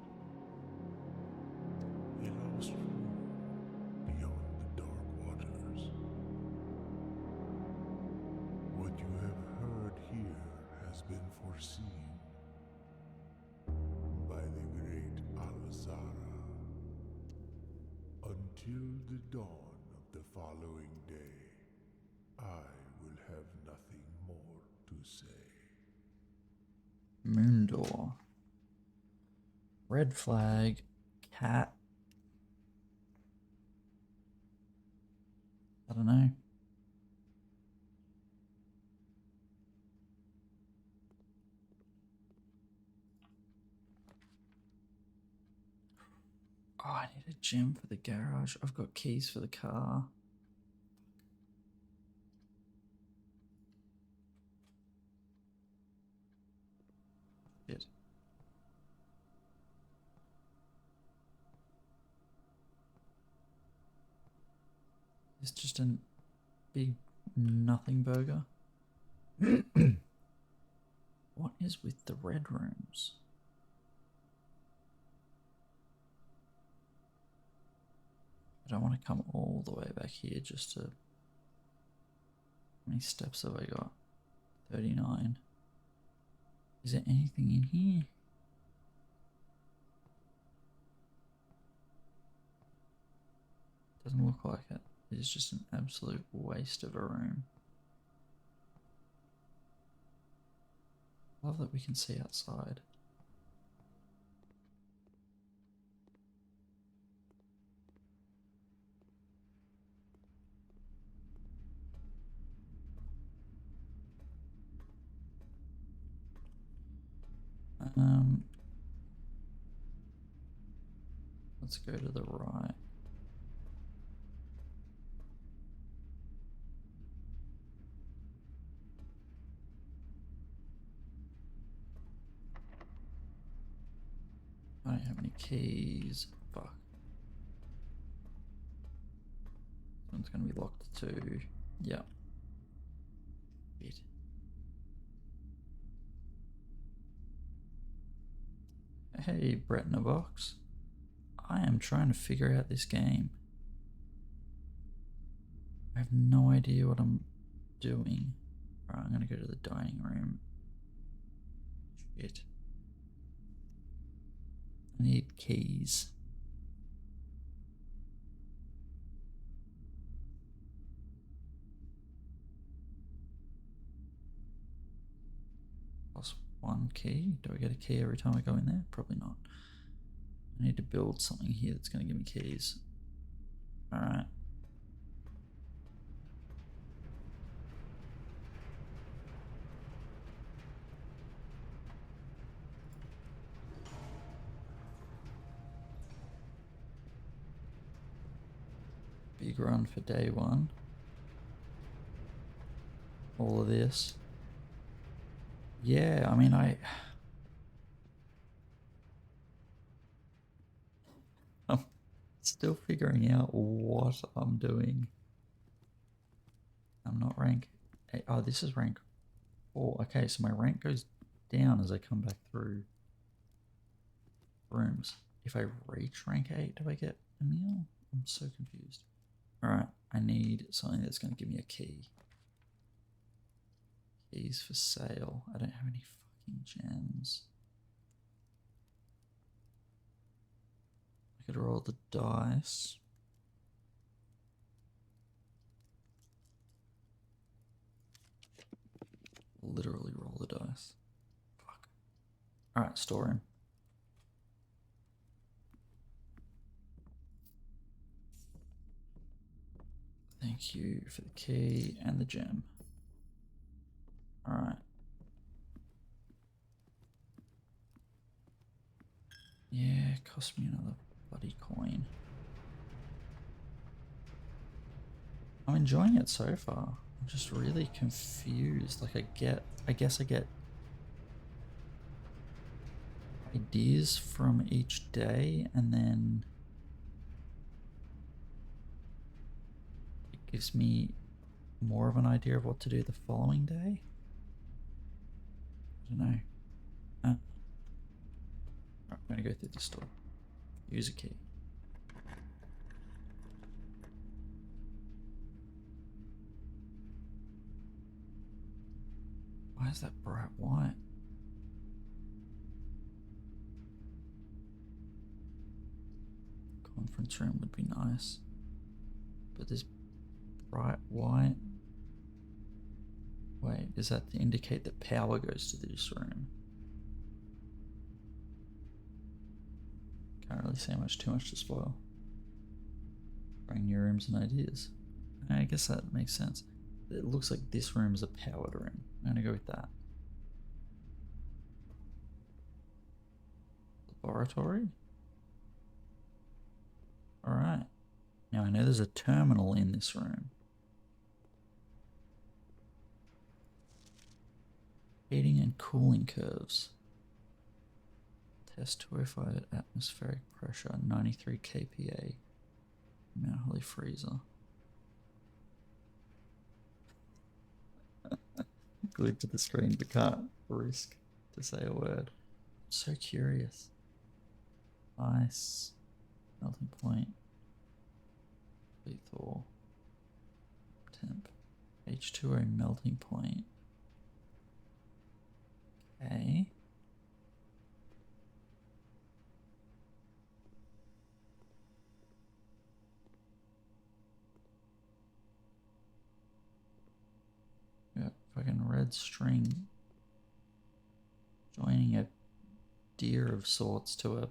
A lost room beyond the dark waters. What you have heard here has been foreseen by the great Alzara. Until the dawn of the following day, I will have nothing more to say. Moon door. Red flag. Cat. I don't know. Oh, I need a gem for the garage. I've got keys for the car. Shit. It's just a big nothing burger. What is with the red rooms? I don't want to come all the way back here just to... How many steps have I got? 39. Is there anything in here? Doesn't look like it. It is just an absolute waste of a room. Love that we can see outside. Let's go to the right. I don't have any keys. Fuck. This one's gonna be locked too. Yeah. Bit. Hey, Brett in a box. I am trying to figure out this game. I have no idea what I'm doing. Alright, I'm gonna go to the dining room. Shit. I need keys. Plus 1 key. Do I get a key every time I go in there? Probably not. I need to build something here that's going to give me keys. Alright. Big run for day 1. All of this. Yeah, I mean, I'm still figuring out what I'm doing. I'm not rank 8. Oh, this is rank 4. Okay, so my rank goes down as I come back through rooms. If I reach rank 8, do I get a meal? I'm so confused. Alright, I need something that's going to give me a key. Keys for sale. I don't have any fucking gems. I could roll the dice. Literally roll the dice. Fuck. Alright, store him. Thank you for the key and the gem. Alright. Yeah, it cost me another bloody coin. I'm enjoying it so far. I'm just really confused. Like I guess I get ideas from each day and then it gives me more of an idea of what to do the following day. I don't know. Right, I'm gonna go through this door. Use a key. Why is that bright white? Conference room would be nice. But this bright white... Wait, is that to indicate that power goes to this room? Can't really say too much to spoil. Bring new rooms and ideas. I guess that makes sense. It looks like this room is a powered room. I'm gonna go with that. Laboratory? Alright. Now I know there's a terminal in this room. Heating and cooling curves. Test 205 at atmospheric pressure, 93 kPa. Mount Holly freezer. Glued to the screen but can't risk to say a word. I'm so curious. Ice. Melting point. Lethal. Temp. H2O melting point. Okay. Got fucking red string joining a deer of sorts to a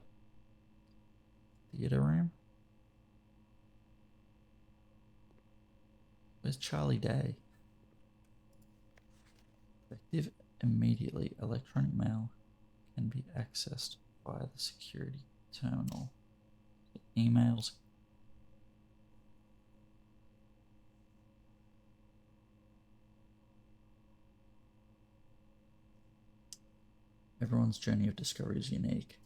theater room. Where's Charlie Day? Effective immediately. Electronic mail. can be accessed via the security terminal. Emails. Everyone's journey of discovery is unique.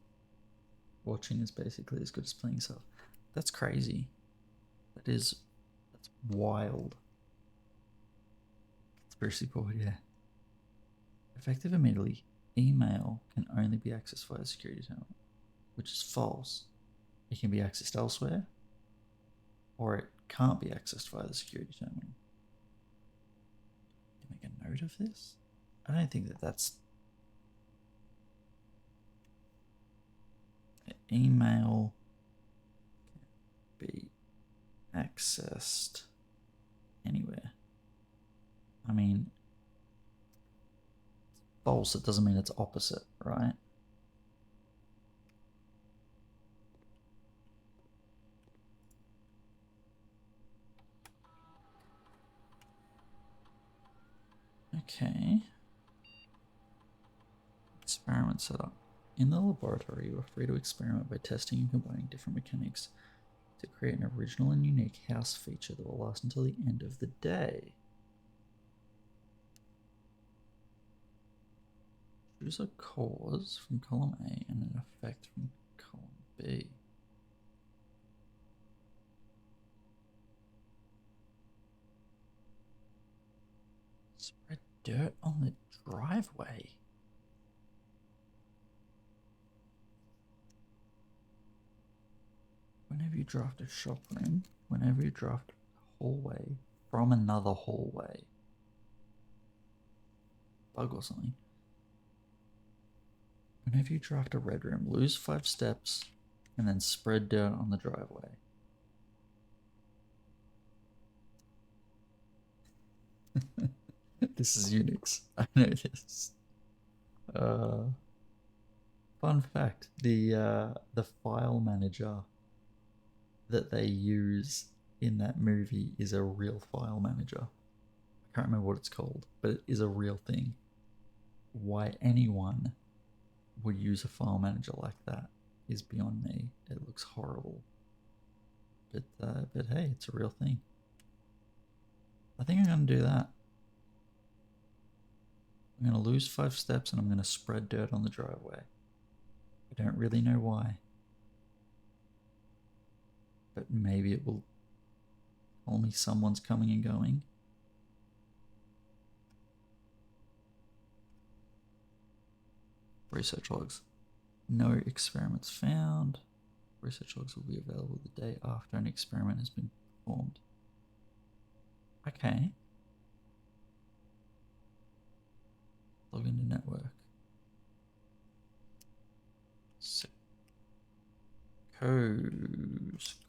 Watching is basically as good as playing yourself. That's crazy. That's wild. Conspiracy board, yeah. Effective immediately, email can only be accessed via security terminal, which is false. It can be accessed elsewhere, or it can't be accessed via the security terminal. Make a note of this? I don't think that's email can be accessed anywhere. I mean, false, it doesn't mean it's opposite, right? Okay. Experiment setup. In the laboratory, you are free to experiment by testing and combining different mechanics to create an original and unique house feature that will last until the end of the day. Choose a cause from column A and an effect from column B. Spread dirt on the driveway. Whenever you draft a shop room, whenever you draft a hallway from another hallway. Bug or something. Whenever you draft a red room, lose 5 steps and then spread dirt on the driveway. This is Unix. I know this. Fun fact: the file manager that they use in that movie is a real file manager. I can't remember what it's called, but it is a real thing. Why anyone would use a file manager like that is beyond me. It looks horrible. But hey, it's a real thing. I think I'm going to do that. I'm going to lose 5 steps and I'm going to spread dirt on the driveway. I don't really know why. But maybe it will tell me someone's coming and going. Research logs. No experiments found. Research logs will be available the day after an experiment has been performed. Okay. Log into network. So,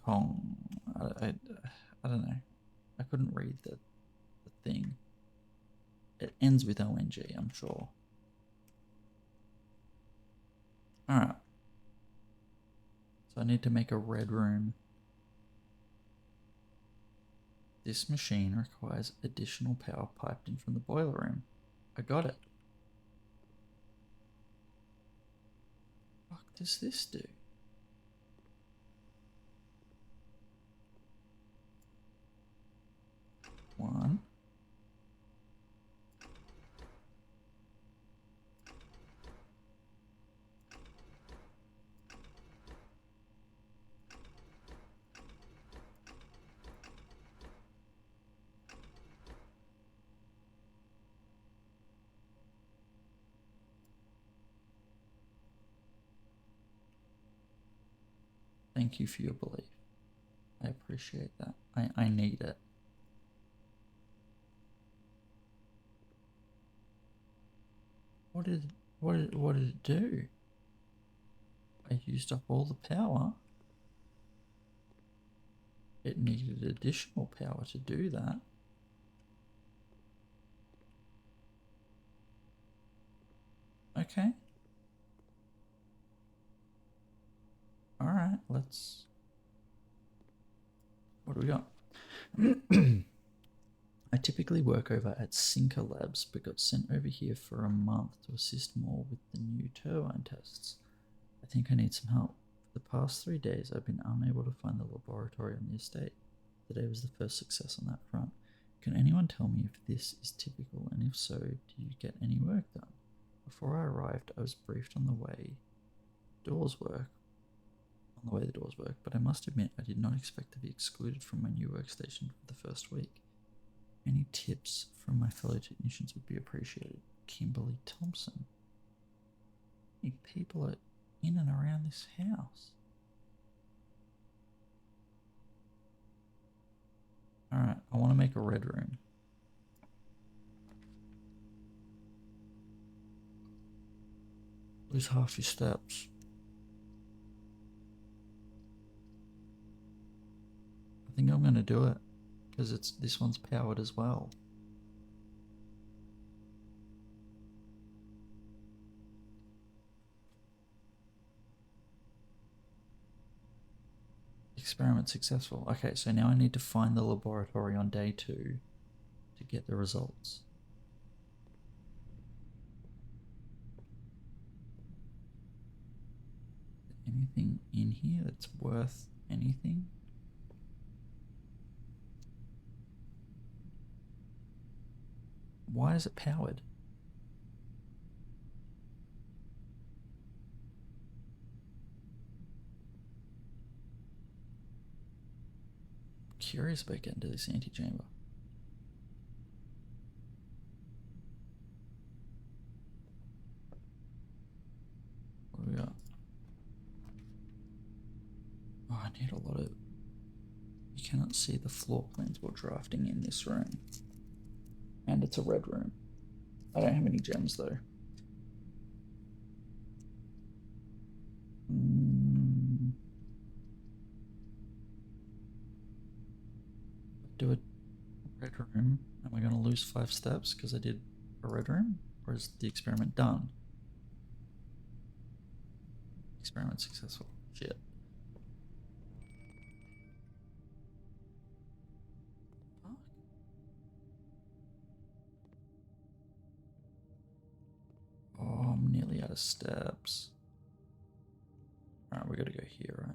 Kong. I don't know. I couldn't read the thing. It ends with ONG, I'm sure. Alright. So I need to make a red room. This machine requires additional power piped in from the boiler room. I got it. What does this do? One. Thank you for your belief. I appreciate that. I need it. What did it do? I used up all the power. It needed additional power to do that. Okay. Alright, let's... What do we got? I typically work over at Sinker Labs, but got sent over here for a month to assist more with the new turbine tests. I think I need some help. For the past 3 days, I've been unable to find the laboratory on the estate. Today was the first success on that front. Can anyone tell me if this is typical, and if so, do you get any work done? Before I arrived, I was briefed on the way the doors work, but I must admit I did not expect to be excluded from my new workstation for the first week. Any tips from my fellow technicians would be appreciated. Kimberly Thompson. How many people are in and around this house? Alright, I want to make a red room. Lose half your steps. I think I'm going to do it because this one's powered as well. Experiment successful. Okay, so now I need to find the laboratory on day 2 to get the results. Anything in here that's worth anything? Why is it powered? Curious about getting to this antechamber. What do we got? Oh, I need a lot of... You cannot see the floor plans while drafting in this room. And it's a red room. I don't have any gems though. Do a red room. Am I going to lose 5 steps because I did a red room? Or is the experiment done? Experiment successful. Shit. Oh, I'm nearly out of steps. Alright, we gotta go here, right?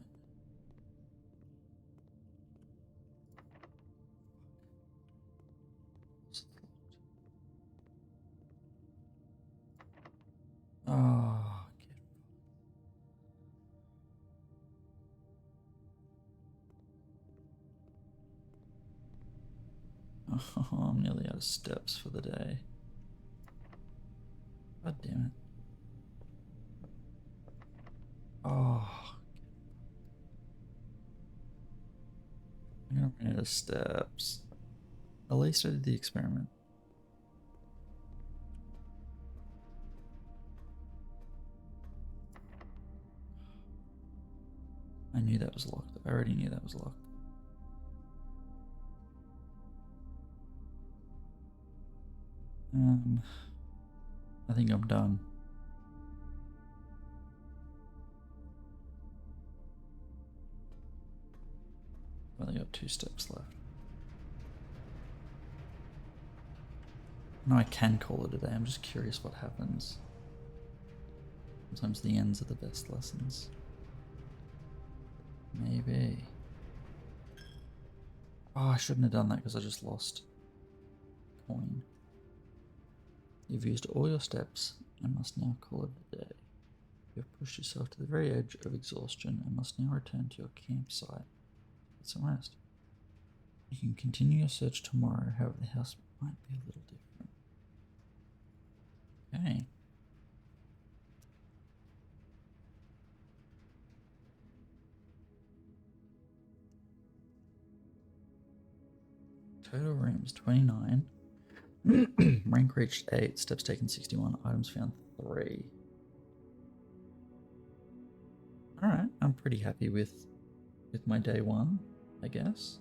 Oh, oh, I'm nearly out of steps for the day. God damn it. Oh. I'm gonna run out of steps. At least I did the experiment. I knew that was locked. I already knew that was locked. I think I'm done. I've only got 2 steps left. No, I can call it a day. I'm just curious what happens. Sometimes the ends are the best lessons. Maybe. Oh, I shouldn't have done that because I just lost coin. You've used all your steps and must now call it a day. You have pushed yourself to the very edge of exhaustion and must now return to your campsite. Get some rest. You can continue your search tomorrow, however the house might be a little different. Okay. Total rooms 29. Rank reached 8. Steps taken 61. Items found 3. Alright, I'm pretty happy with my day 1, I guess.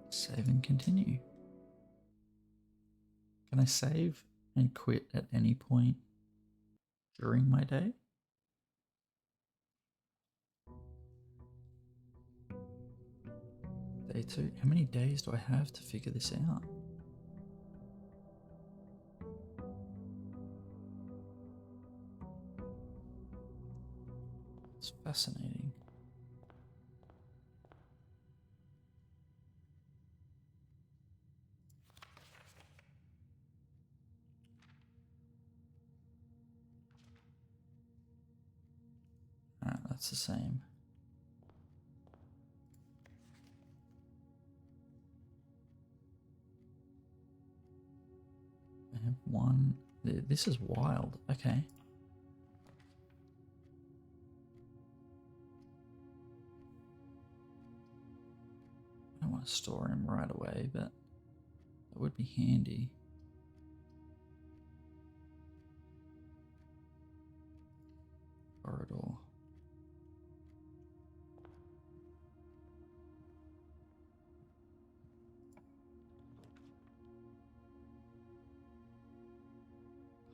Save and continue. Can I save and quit at any point during my day? Day 2. How many days do I have to figure this out? It's fascinating. Alright, that's the same. I have one. This is wild. Okay. I don't want to store him right away, but that would be handy. Corridor.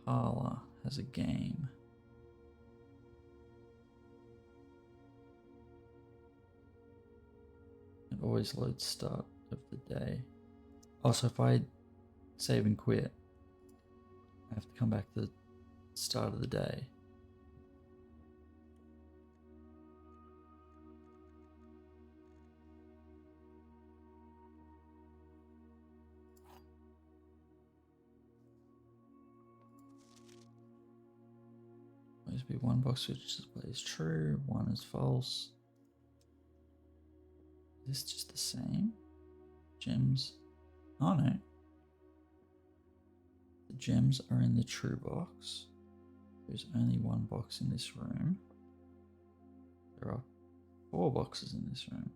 Parlor has a game. It always loads start of the day. Also, if I save and quit, I have to come back to the start of the day. Always be one box which displays true, one is false. Is this just the same? Gems. Oh no. The gems are in the true box. There's only one box in this room. There are 4 boxes in this room.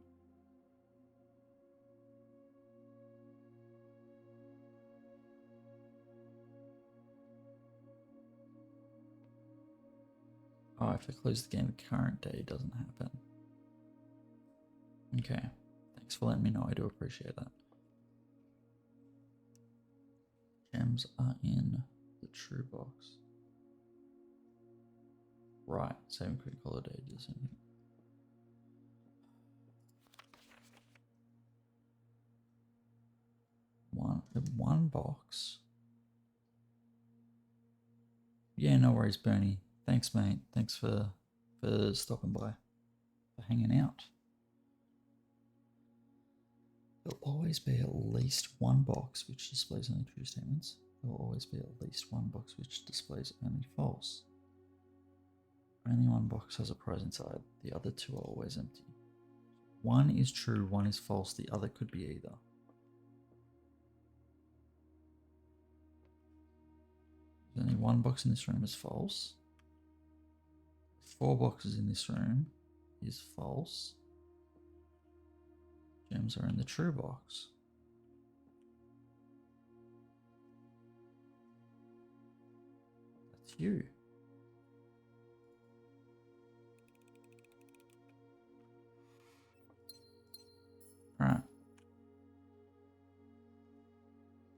Oh, if I close the game the current day, it doesn't happen. Okay. Thanks for letting me know. I do appreciate that. Gems are in the true box. Right. Save and quick holiday. Does anything? One box. Yeah, no worries, Bernie. Thanks, mate. Thanks for stopping by, for hanging out. There'll always be at least one box which displays only true statements. There will always be at least one box which displays only false. Only one box has a prize inside. The other 2 are always empty. One is true, one is false. The other could be either. There's only one box in this room is false. 4 boxes in this room is false. Gems are in the true box. That's you. Alright.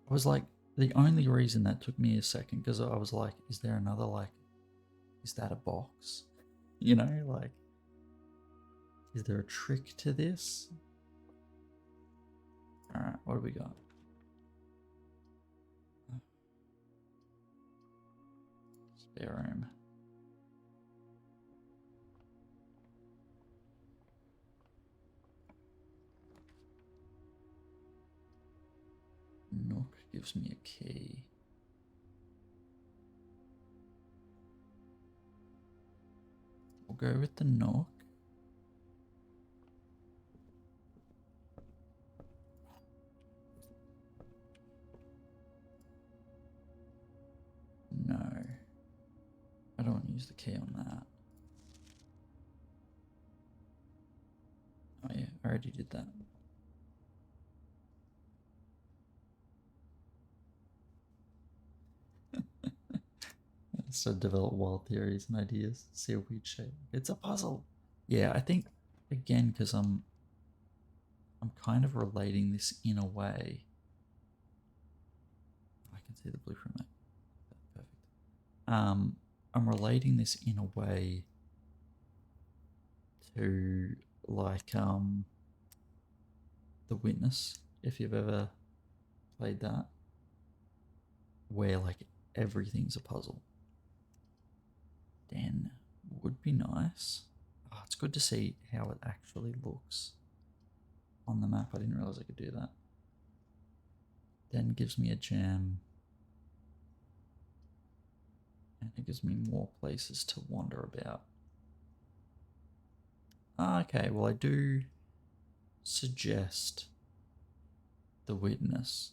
I was like, the only reason that took me a second, because I was like, is there another, like, is that a box? You know, like, is there a trick to this? Alright, what do we got? Spare room. Nook gives me a key. We'll go with the Nook. No. I don't want to use the key on that. Oh yeah, I already did that. So develop wild theories and ideas, see a weird shape. It's a puzzle. Yeah, I think again because I'm kind of relating this in a way. I can see the blueprint, mate. Perfect. I'm relating this in a way to like the The Witness, if you've ever played that, where like everything's a puzzle, then would be nice. Oh, it's good to see how it actually looks on the map. I didn't realize I could do that. Then gives me a gem. And it gives me more places to wander about. Okay, well I do suggest The Witness.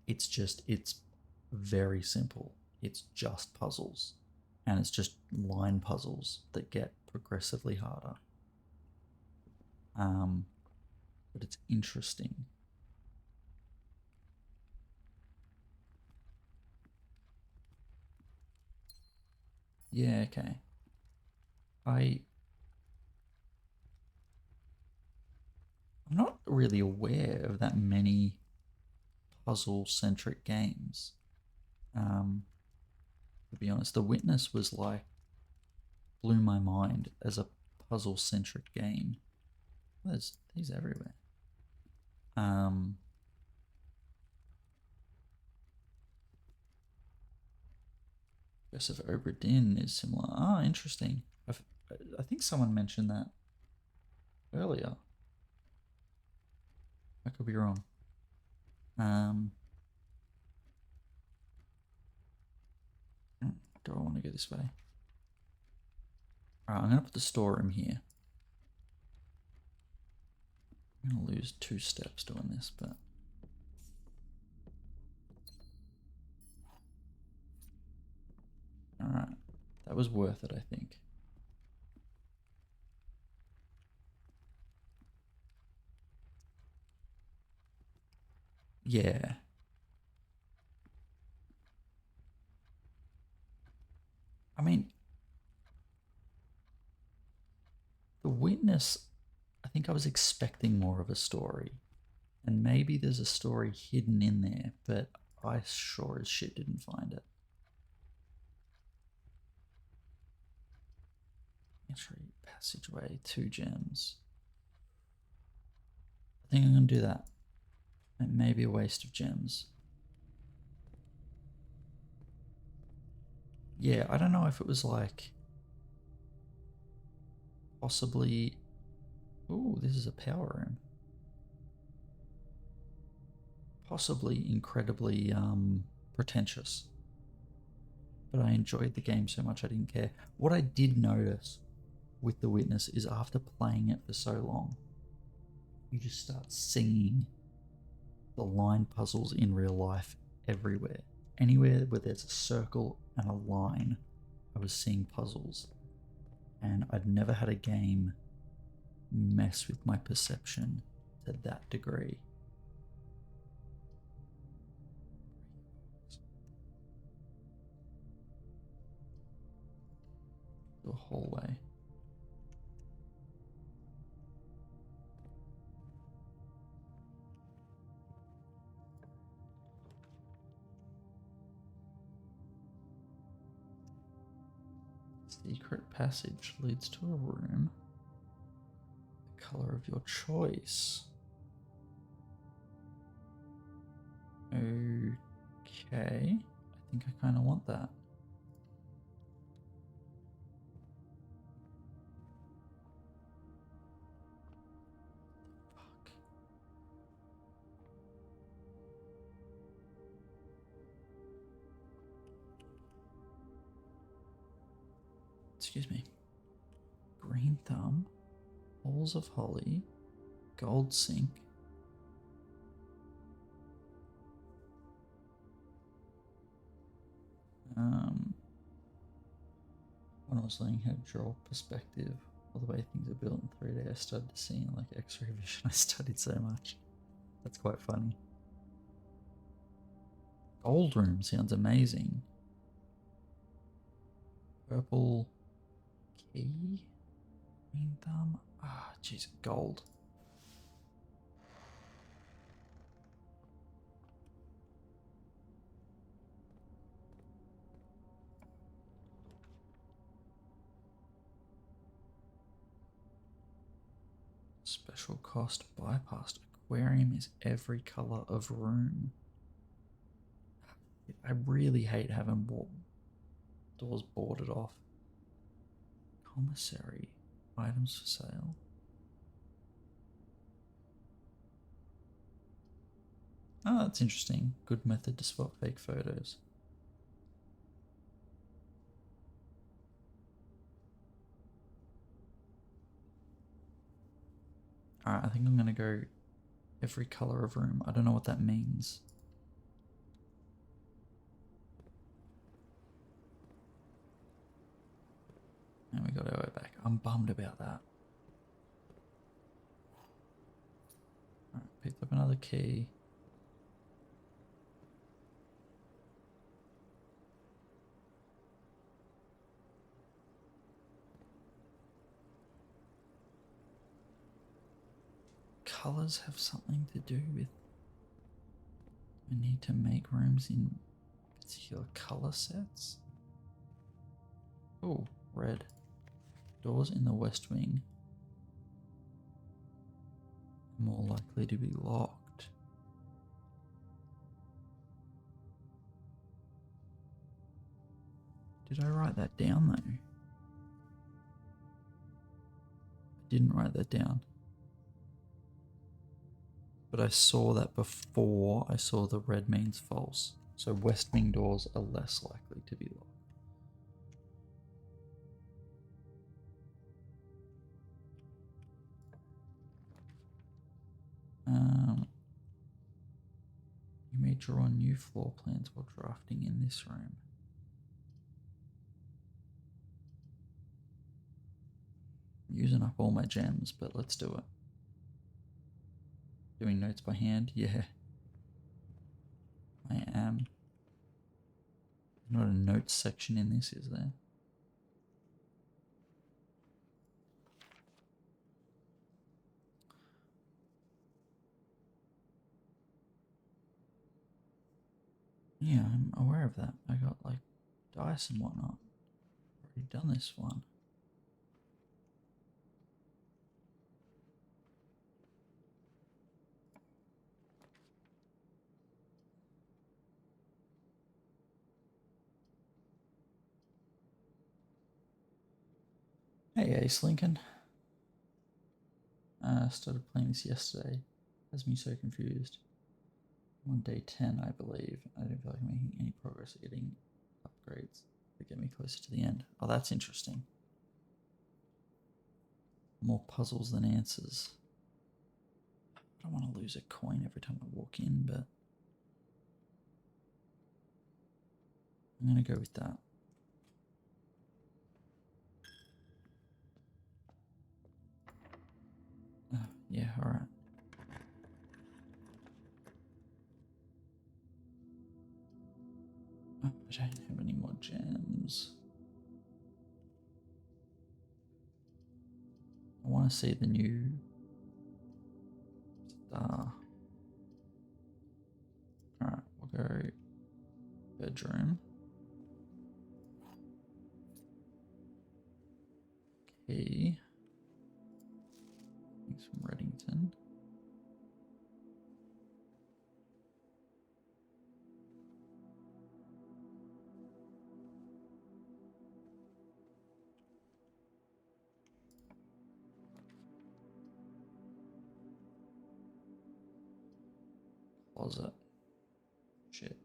It's very simple. It's just puzzles. And it's just line puzzles that get progressively harder. But it's interesting. Yeah, okay. I'm not really aware of that many puzzle-centric games. To be honest, The Witness was like, blew my mind as a puzzle-centric game. There's these everywhere. Guess if Obra Dinn is similar. Ah, interesting. I think someone mentioned that earlier. I could be wrong. Do I want to go this way? Alright, I'm going to put the storeroom here. I'm going to lose 2 steps doing this, but... Alright, that was worth it, I think. Yeah. I mean, The Witness, I think I was expecting more of a story. And maybe there's a story hidden in there, but I sure as shit didn't find it. Entry, passageway, 2 gems. I think I'm going to do that. It may be a waste of gems. Yeah, I don't know if it was like... Possibly... Ooh, this is a power room. Possibly incredibly pretentious. But I enjoyed the game so much I didn't care. What I did notice with The Witness is after playing it for so long, you just start seeing the line puzzles in real life everywhere. Anywhere where there's a circle and a line, I was seeing puzzles. And I'd never had a game mess with my perception to that degree. The hallway. Secret passage leads to a room. The color of your choice. Okay. I think I kind of want that. Fuck. Excuse me. Green thumb. Halls of Holly. Gold sink. When I was learning how to draw perspective, all the way things are built in 3D, I started seeing like X-ray vision. I studied so much. That's quite funny. Gold room sounds amazing. Purple key? Green thumb? Ah, jeez, gold. Special cost bypassed. Aquarium is every color of room. I really hate having doors boarded off. Commissary. Items for sale. Oh, that's interesting. Good method to spot fake photos. Alright, I think I'm gonna go every color of room. I don't know what that means. And we got our way back. I'm bummed about that. Alright, picked up another key. Colors have something to do with... We need to make rooms in particular color sets. Oh, red. Doors in the west wing more likely to be locked. Did I write that down though? I didn't write that down. But I saw that before I saw the red means false. So west wing doors are less likely to be locked. You may draw new floor plans while drafting in this room. I'm using up all my gems, but let's do it. Doing notes by hand? Yeah. I am. There's not a notes section in this, is there? Yeah, I'm aware of that. I got like dice and whatnot. Already done this one. Hey Ace Lincoln. Started playing this yesterday. Has me so confused. I'm on day 10, I believe. I don't feel like I'm making any progress at getting upgrades that get me closer to the end. Oh, that's interesting. More puzzles than answers. I don't want to lose a coin every time I walk in, but I'm going to go with that. Yeah, alright. Oh, I don't have any more gems. I want to see the new star. Alright, we'll go bedroom. Key. Things from Reddington. Closet. Shit.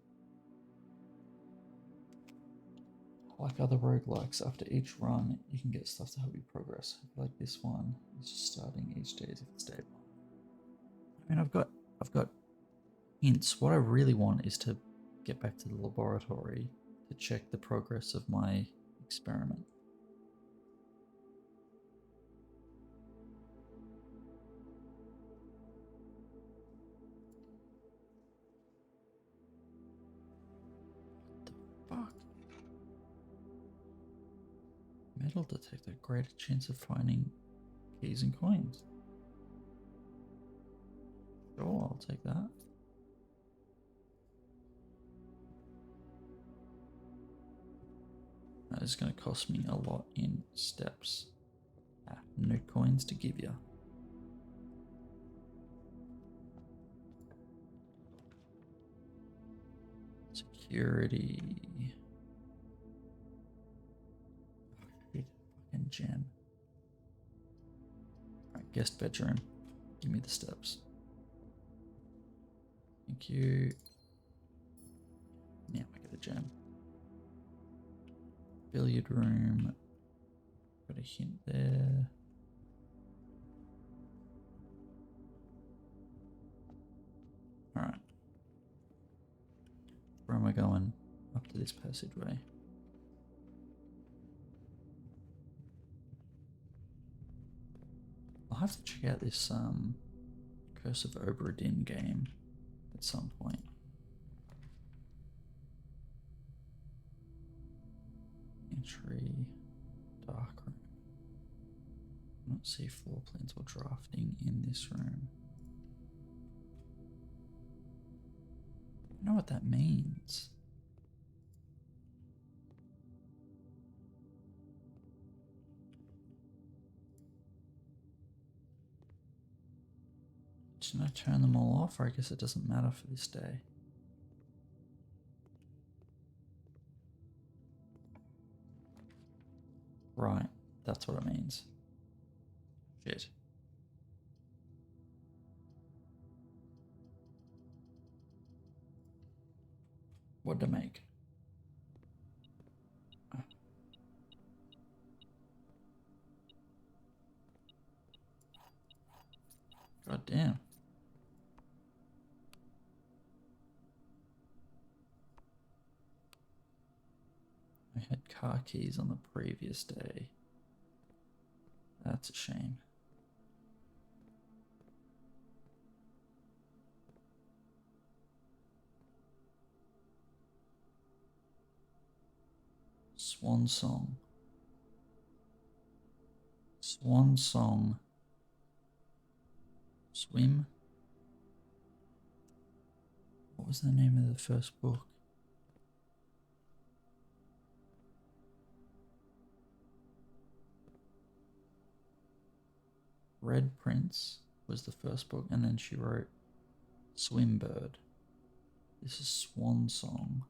Like other roguelikes, after each run, you can get stuff to help you progress. Like this one is just starting each day as if it's day one. I mean, I've got hints. What I really want is to get back to the laboratory to check the progress of my experiment. Fuck. Metal detector, greater chance of finding keys and coins. Sure, I'll take that. That is going to cost me a lot in steps. No coins to give you. Security. Shit, fucking gem. Alright, guest bedroom. Give me the steps. Thank you. Now I get a gem. Billiard room. Got a hint there. Alright. Where am I going? Up to this passageway. I'll have to check out this Curse of Obra Dinn game at some point. Entry, dark room. I don't see floor plans or drafting in this room. I don't know what that means. Should I turn them all off, or I guess it doesn't matter for this day? Right, that's what it means. Shit. What to make? God damn. I had car keys on the previous day. That's a shame. Swan song. Swan song. Swim. What was the name of the first book? Red Prince was the first book, and then she wrote Swimbird. This is Swan Song,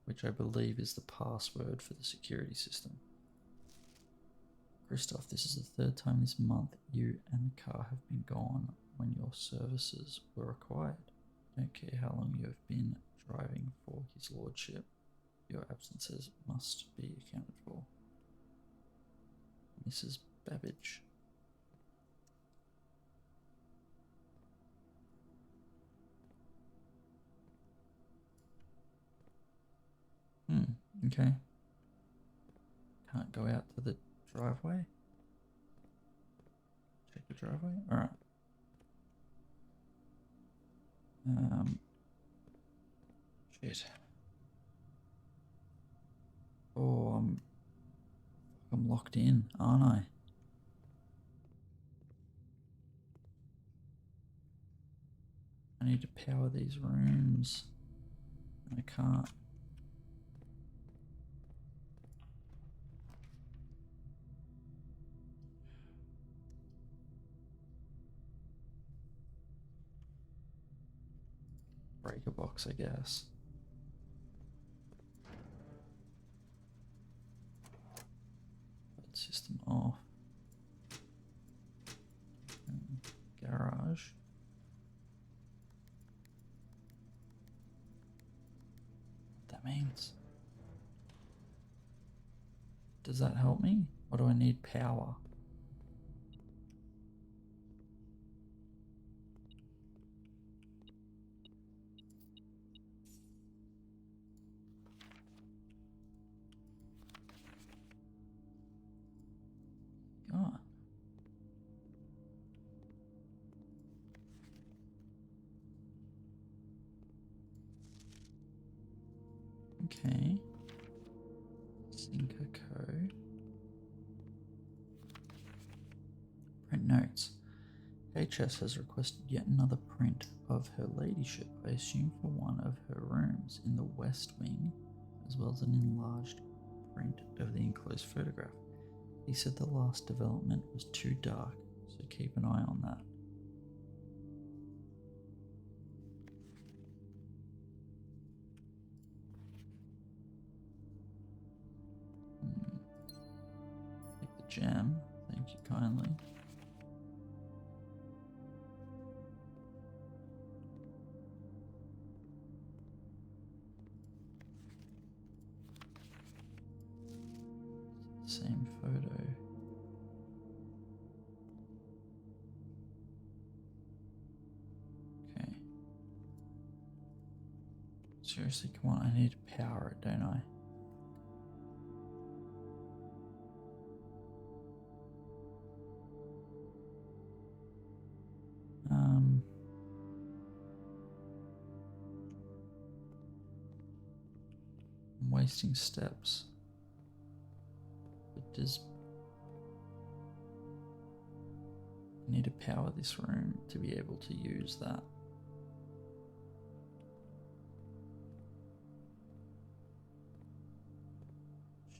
which I believe is the password for the security system. Christoph, this is the third time this month you and the car have been gone when your services were required. Don't care how long you have been driving for his lordship. Your absences must be accounted for. Mrs. Babbage. Okay. Can't go out to the driveway. Check the driveway. Alright. Shit. Oh, I'm locked in, aren't I? I need to power these rooms. I can't. Breaker box, I guess. System off. Garage. What that means? Does that help me? Or do I need power? God. Okay. Sync a code. Print notes. HS has requested yet another print of her ladyship, I assume for one of her rooms in the West Wing, as well as an enlarged print of the enclosed photograph. He said the last development was too dark, so keep an eye on that. gem. Thank you kindly. Same photo. Okay. Seriously, come on, I need to power it, don't I? I'm wasting steps. But does I need to power this room to be able to use that?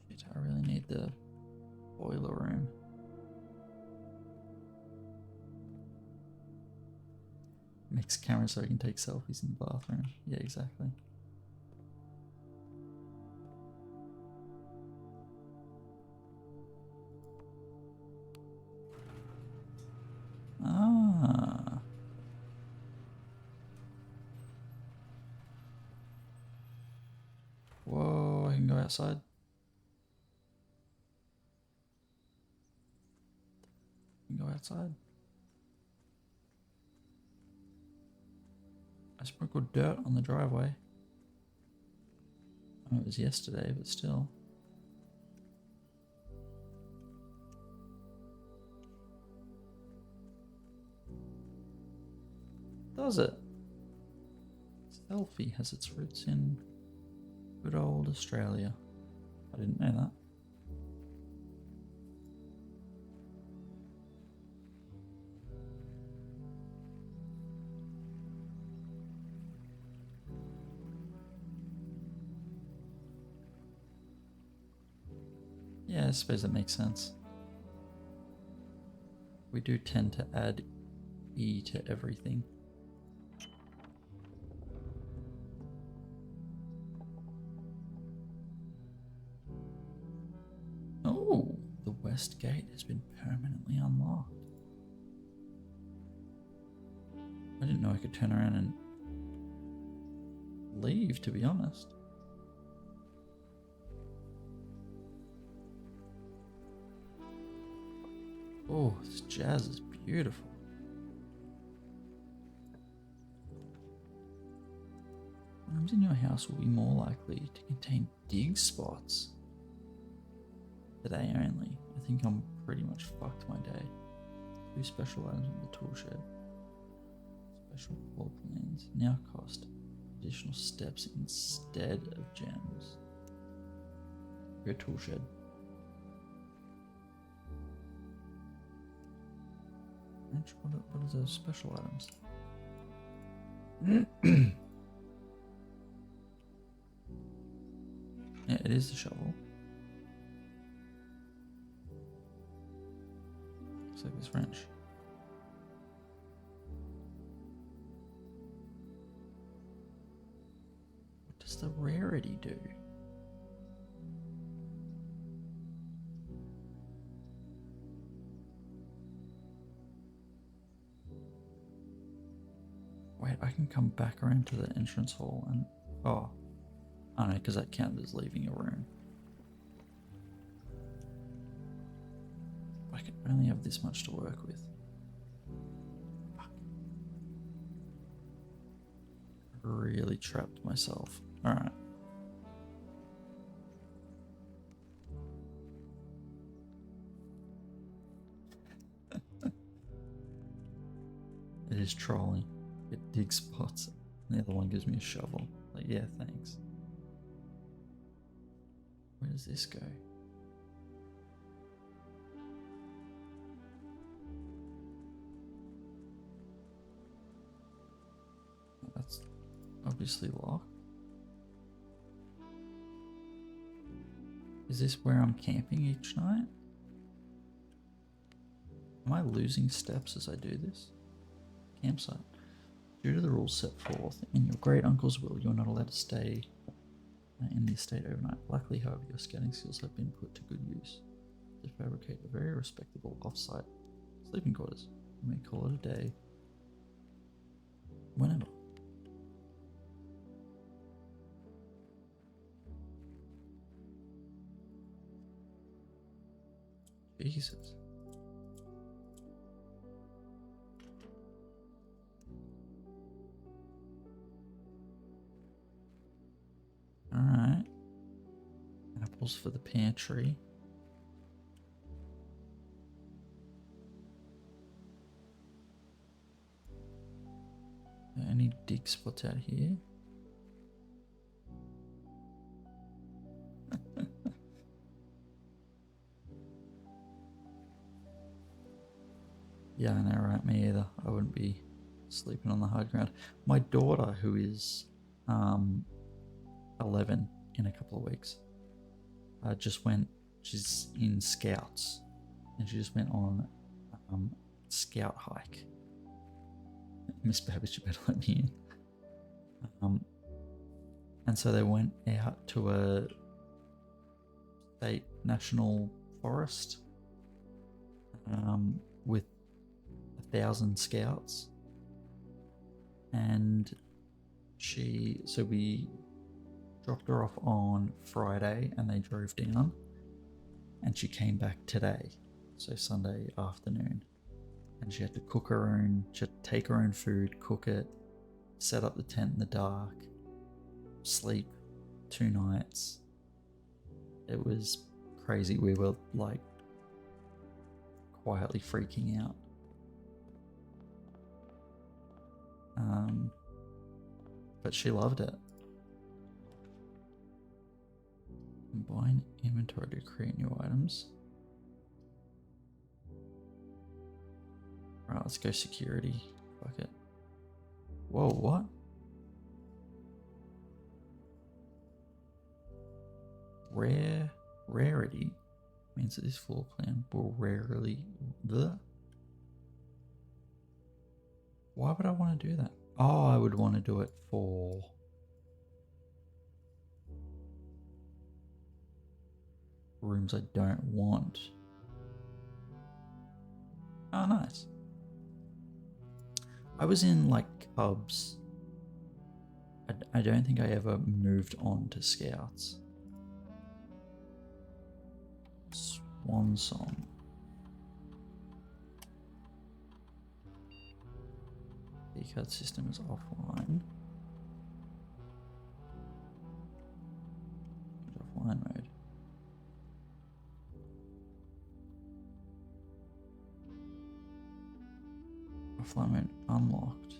Shit, I really need the boiler room. Makes cameras so I can take selfies in the bathroom. Yeah, exactly. Ah. Whoa, I can go outside. I can go outside. I sprinkled dirt on the driveway. Oh, it was yesterday, but still. Does it? Selfie has its roots in good old Australia. I didn't know that. Yeah, I suppose that makes sense. We do tend to add E to everything. Oh, the west gate has been permanently unlocked. I didn't know I could turn around and leave, to be honest. Oh, this jazz is beautiful. Rooms in your house will be more likely to contain dig spots. Today only. I think I'm pretty much fucked my day. 2 special items in the tool shed. Special floor plans now cost additional steps instead of gems. Your tool shed. What are those special items? Yeah, it is the shovel. Looks like this wrench. What does the rarity do? Wait, I can come back around to the entrance hall and... Oh. I don't know, because that counted as leaving a room. I can only have this much to work with. Fuck. I really trapped myself. Alright. It is trolling. It digs spots. And the other one gives me a shovel. Like, yeah, thanks. Where does this go? That's obviously locked. Is this where I'm camping each night? Am I losing steps as I do this? Campsite. Due to the rules set forth in your great uncle's will, you're not allowed to stay in the estate overnight. Luckily, however, your scouting skills have been put to good use. to fabricate a very respectable off-site sleeping quarters. You may call it a day whenever. Jesus. Alright. Apples for the pantry. Any dig spots out here? Yeah, I know, right? Me either. I wouldn't be sleeping on the hard ground. My daughter, who is 11 in a couple of weeks, just went, she's in Scouts, and she just went on Scout hike. Miss Babbage, you better let me in. And so they went out to a state national forest with 1,000 scouts, and so we dropped her off on Friday and they drove down, and she came back today, so Sunday afternoon, and she had to cook her own, she had to take her own food, cook it, set up the tent in the dark, sleep 2 nights. It was crazy. We were like quietly freaking out. But she loved it. Combine inventory to create new items. Right, let's go security. Fuck it. Whoa, what? Rarity means that this floor plan will rarely. Why would I want to do that? Oh, I would want to do it for rooms I don't want. Oh, nice. I was in like Cubs. I don't think I ever moved on to Scouts. Swan Song. The card system is offline. Offline mode. Offline mode unlocked.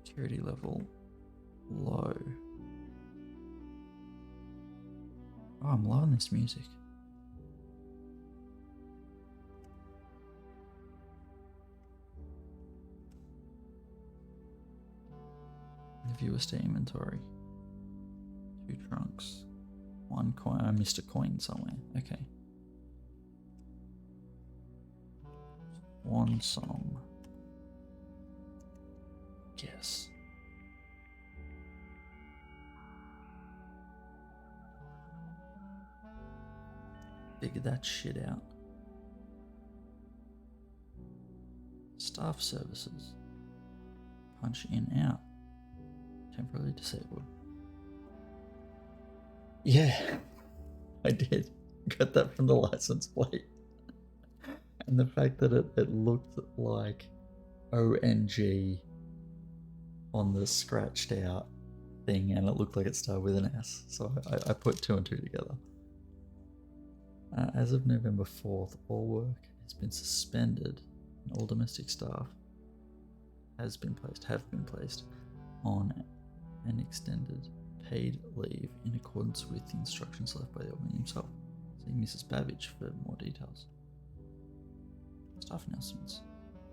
Security level low. Oh, I'm loving this music. Viewer state inventory. 2 trunks. 1 coin. I missed a coin somewhere. Okay. 1 song. Guess. Figure that shit out. Staff services. Punch in out. Temporarily disabled. Yeah, I did. Got that from the license plate. And the fact that it looked like ONG on the scratched out thing, and it looked like it started with an S. So I put 2 and 2 together. As of November 4th, all work has been suspended and all domestic staff have been placed on an extended paid leave in accordance with the instructions left by the Alderman himself. See Mrs. Babbage for more details. Staff announcements.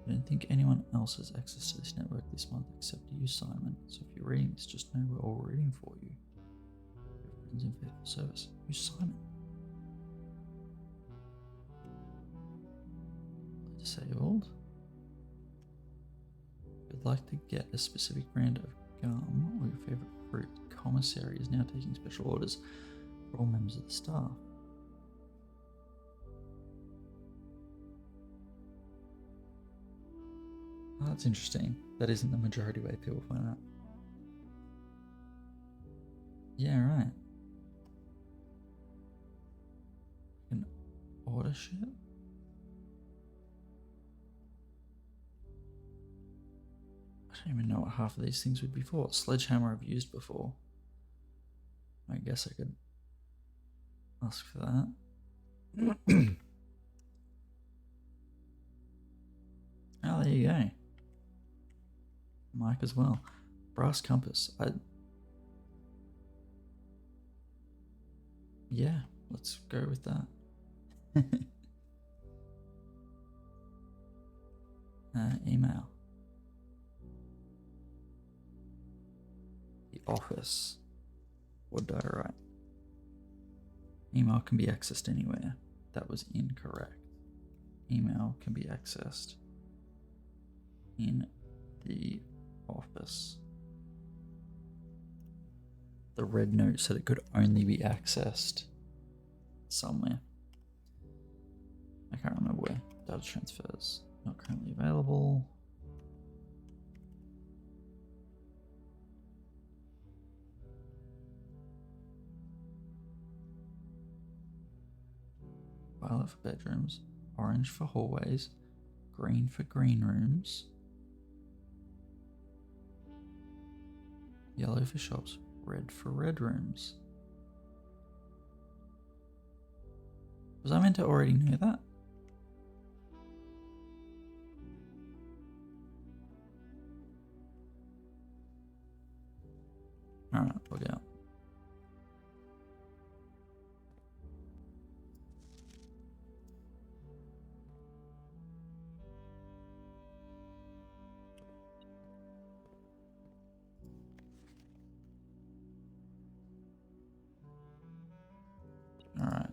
I don't think anyone else has access to this network this month except you, Simon. So if you're reading this, just know we're all reading for you. Your friends in faithful service. Who's Simon? Disabled. If you'd like to get a specific brand of gum or your favorite fruit commissary is now taking special orders for all members of the staff. Oh, that's interesting. That isn't the majority way people find out. Yeah, right. An order ship? I don't even know what half of these things would be for. Sledgehammer I've used before. I guess I could ask for that. Oh, there you go. Mike as well. Brass compass. Yeah, let's go with that. Email. The office. What did I write? Email can be accessed anywhere. That was incorrect. Email can be accessed in the office. The red note said it could only be accessed somewhere. I can't remember where. Data transfers. Not currently available. Violet for bedrooms. Orange for hallways. Green for green rooms. Yellow for shops. Red for red rooms. Was I meant to already know that? Alright, log out. Alright.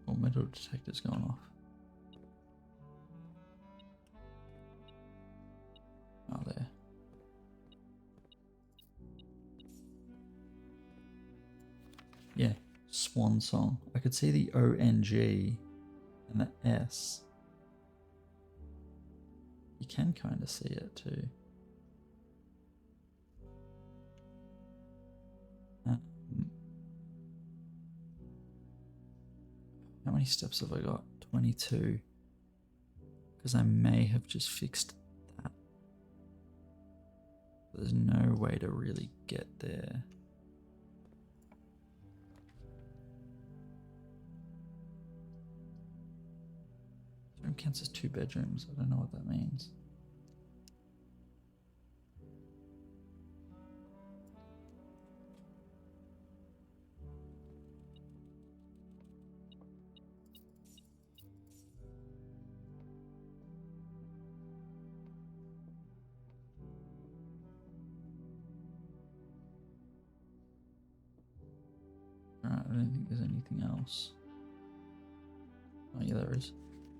Well, metal detector's gone off. Oh, there. Yeah, Swan Song. I could see the ONG and the S. You can kind of see it too. How many steps have I got? 22. Because I may have just fixed that. There's no way to really get there. This room counts as 2 bedrooms. I don't know what that means. Alright, I don't think there's anything else. Oh yeah, there is.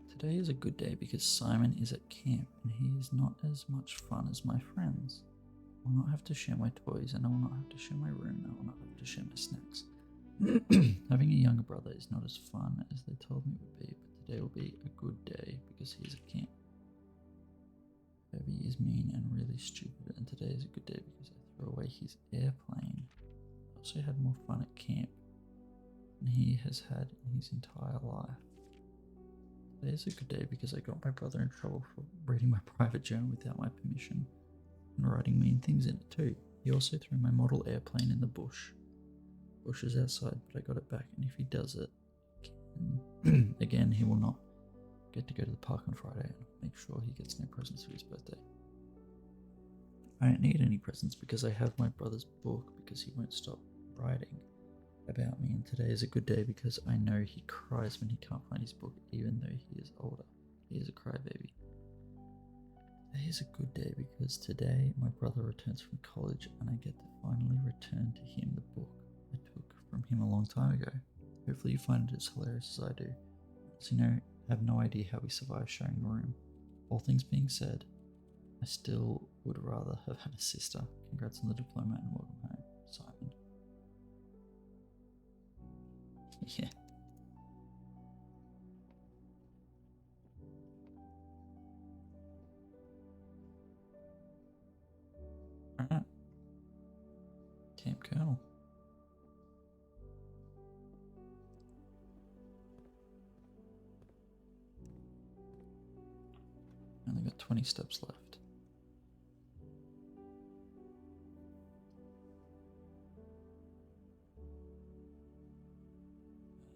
Today is a good day because Simon is at camp and he is not as much fun as my friends. I will not have to share my toys and I will not have to share my room and I will not have to share my snacks. Having a younger brother is not as fun as they told me it would be, but today will be a good day because he is at camp. Bobby is mean and really stupid, and today is a good day because I threw away his airplane. I also had more fun at camp than he has had in his entire life. Today is a good day because I got my brother in trouble for reading my private journal without my permission and writing mean things in it too. He also threw my model airplane in the bush. Bush is outside, but I got it back, and if he does it again, he will not get to go to the park on Friday and make sure he gets no presents for his birthday. I don't need any presents because I have my brother's book because he won't stop writing about me, and today is a good day because I know he cries when he can't find his book even though he is older. He is a crybaby. Today is a good day because today my brother returns from college and I get to finally return to him the book I took from him a long time ago. Hopefully you find it as hilarious as I do. As you know, I have no idea how we survived sharing a room. All things being said, I still would rather have had a sister. Congrats on the diploma and welcome home, Simon. Yeah. Alright. Camp Colonel. Only got 20 steps left.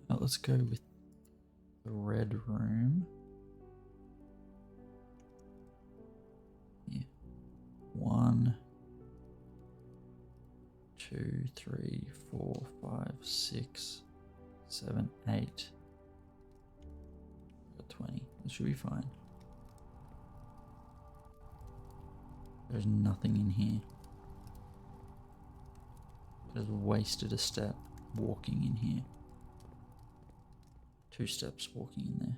Now let's go with the red room. Yeah. 1, 2, 3, 4, 5, 6, 7, 8. Got 20. That should be fine. There's nothing in here. Just wasted a step walking in here. 2 steps walking in there.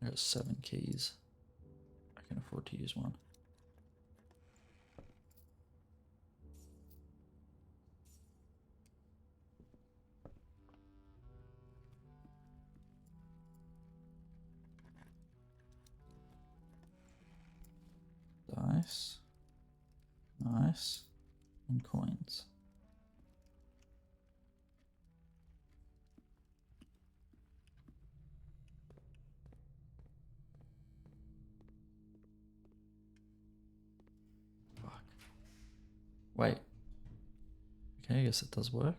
I got 7 keys. I can afford to use one. Dice. Nice. And coins. Fuck. Wait. Okay, I guess it does work.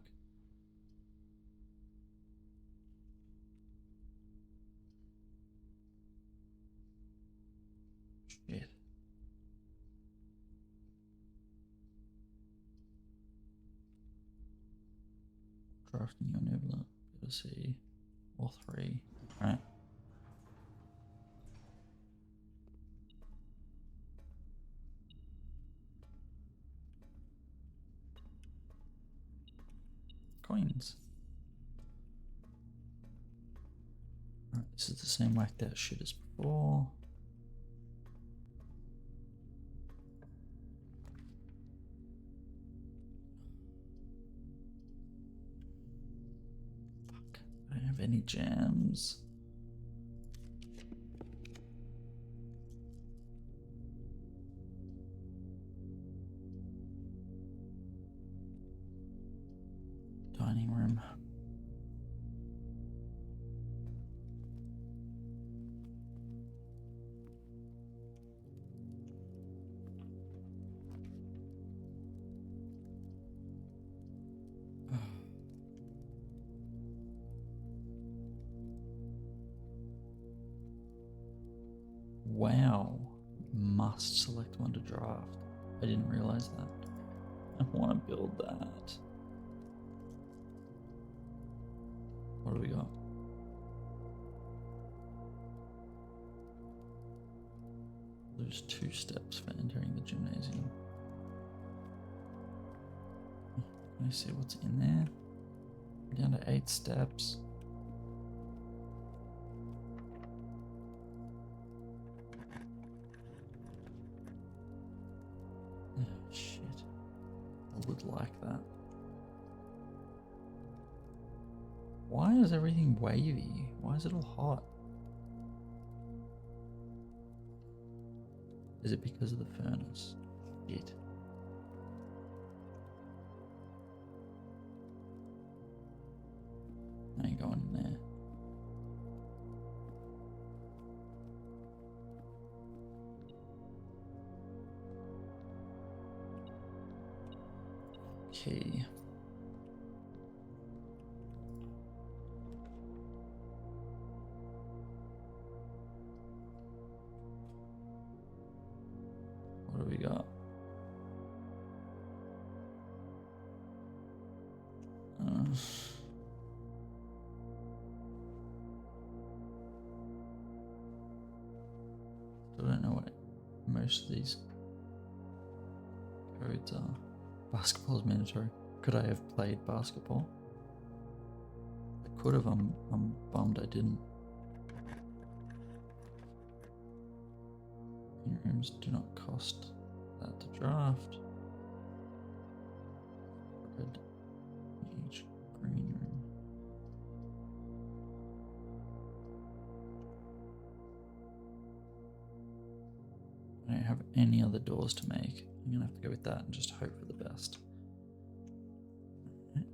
Shit. Drafting your nebula. Gotta see. All 3. Alright. Coins. Alright, this is the same whacked out shit as before. Fuck. I don't have any gems. Dining room. Wow. Must select one to draft. I didn't realize that. I want to build that. What do we got? There's 2 steps for entering the gymnasium. Let me see what's in there. Down to 8 steps. Oh, shit. I would like that. Why is everything wavy? Why is it all hot? Is it because of the furnace? Shit. I ain't going in there. Key. What do we got? Still don't know what most of these codes are. Basketball is mandatory. Could I have played basketball? I could have. I'm bummed I didn't. Green rooms do not cost that to draft. Red each green room. I don't have any other doors to make. I'm gonna have to go with that and just hope for the best. Alright.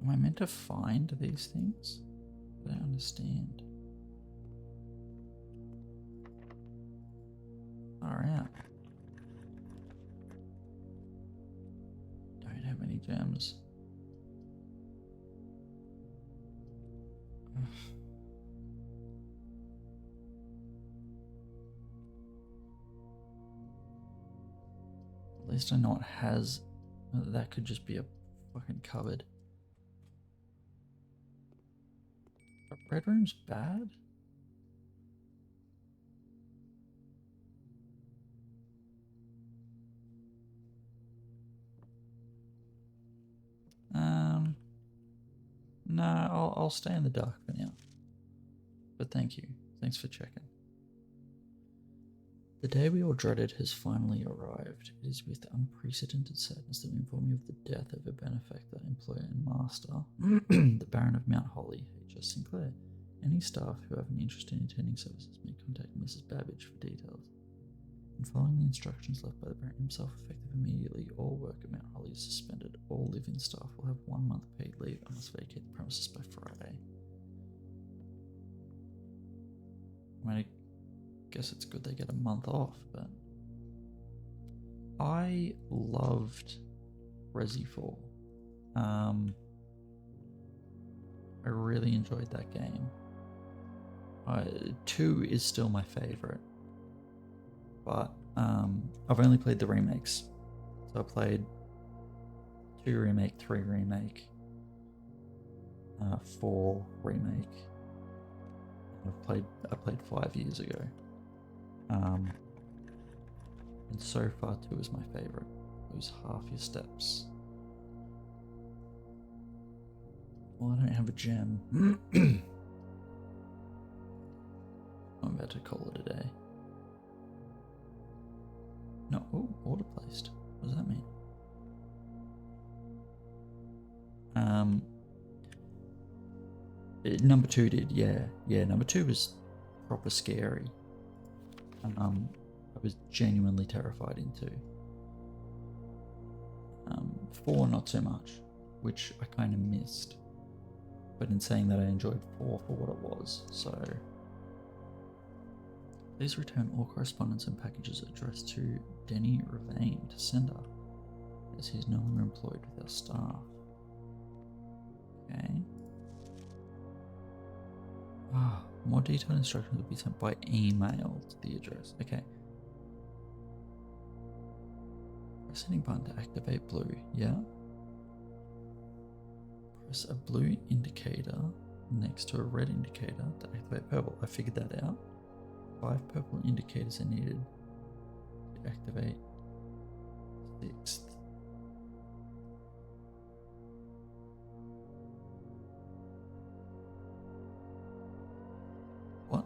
Am I meant to find these things? I don't understand. Alright. Don't have any gems. At least I know it has. That could just be a fucking cupboard. Are red rooms bad? No, I'll stay in the dark for now. But thank you. Thanks for checking. The day we all dreaded has finally arrived. It is with unprecedented sadness that we inform you of the death of a benefactor, employer, and master, the Baron of Mount Holly, H.S. Sinclair. Any staff who have an interest in attending services may contact Mrs. Babbage for details. In following the instructions left by the Baron himself, effective immediately, all work at Mount Holly is suspended. All live-in staff will have 1 month paid leave and must vacate the premises by Friday. I mean, I guess it's good they get a month off, but I loved Resi 4. I really enjoyed that game. 2 is still my favorite, but I've only played the remakes. So I played 2 remake, 3 remake, 4 remake. I played 5 years ago. And so far 2 is my favorite. Lose half your steps. Well, I don't have a gem. I'm about to call it a day. No, oh, order placed. What does that mean? Number 2 did, yeah. Number 2 was proper scary. I was genuinely terrified in 2. 4 not so much, which I kind of missed. But in saying that, I enjoyed 4 for what it was. So, please return all correspondence and packages addressed to Denny Ravain to sender, as he is no longer employed with our staff. Okay. More detailed instructions will be sent by email to the address. Okay. Press any button to activate blue. Yeah. Press a blue indicator next to a red indicator to activate purple. I figured that out. 5 purple indicators are needed to activate 6th. What?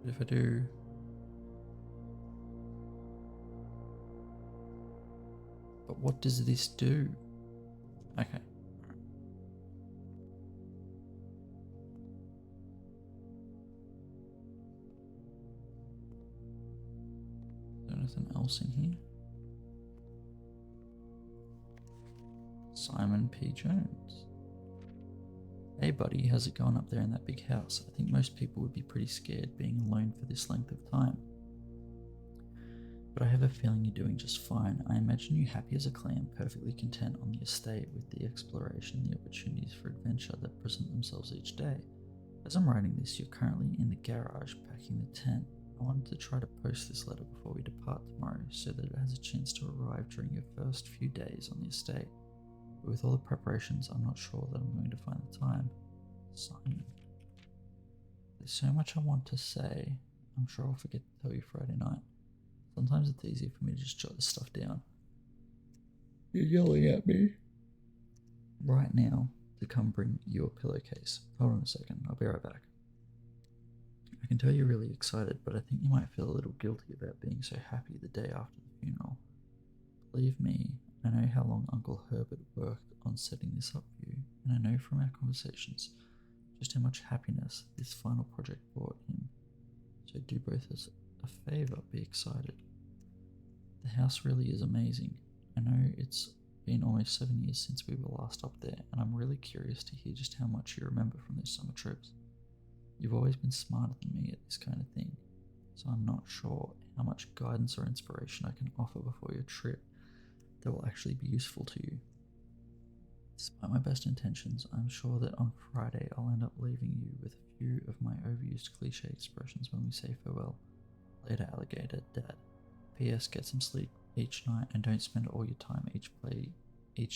If I do... But what does this do? Okay. Is there anything else in here? Simon P. Jones. Hey buddy, how's it going up there in that big house? I think most people would be pretty scared being alone for this length of time. But I have a feeling you're doing just fine. I imagine you happy as a clam, perfectly content on the estate with the exploration and the opportunities for adventure that present themselves each day. As I'm writing this, you're currently in the garage packing the tent. I wanted to try to post this letter before we depart tomorrow so that it has a chance to arrive during your first few days on the estate. But with all the preparations, I'm not sure that I'm going to find the time. Simon. There's so much I want to say. I'm sure I'll forget to tell you Friday night. Sometimes it's easier for me to just jot this stuff down. You're yelling at me right now to come bring you a pillowcase. Hold on a second, I'll be right back. I can tell you're really excited, but I think you might feel a little guilty about being so happy the day after the funeral. Believe me, I know how long Uncle Herbert worked on setting this up for you, and I know from our conversations just how much happiness this final project brought him. So do both us a favour, be excited. The house really is amazing. I know it's been almost 7 years since we were last up there, and I'm really curious to hear just how much you remember from those summer trips. You've always been smarter than me at this kind of thing, so I'm not sure how much guidance or inspiration I can offer before your trip that will actually be useful to you. Despite my best intentions, I'm sure that on Friday I'll end up leaving you with a few of my overused cliche expressions when we say farewell. Later, alligator, Dad. P.S. Get some sleep each night and don't spend all your time each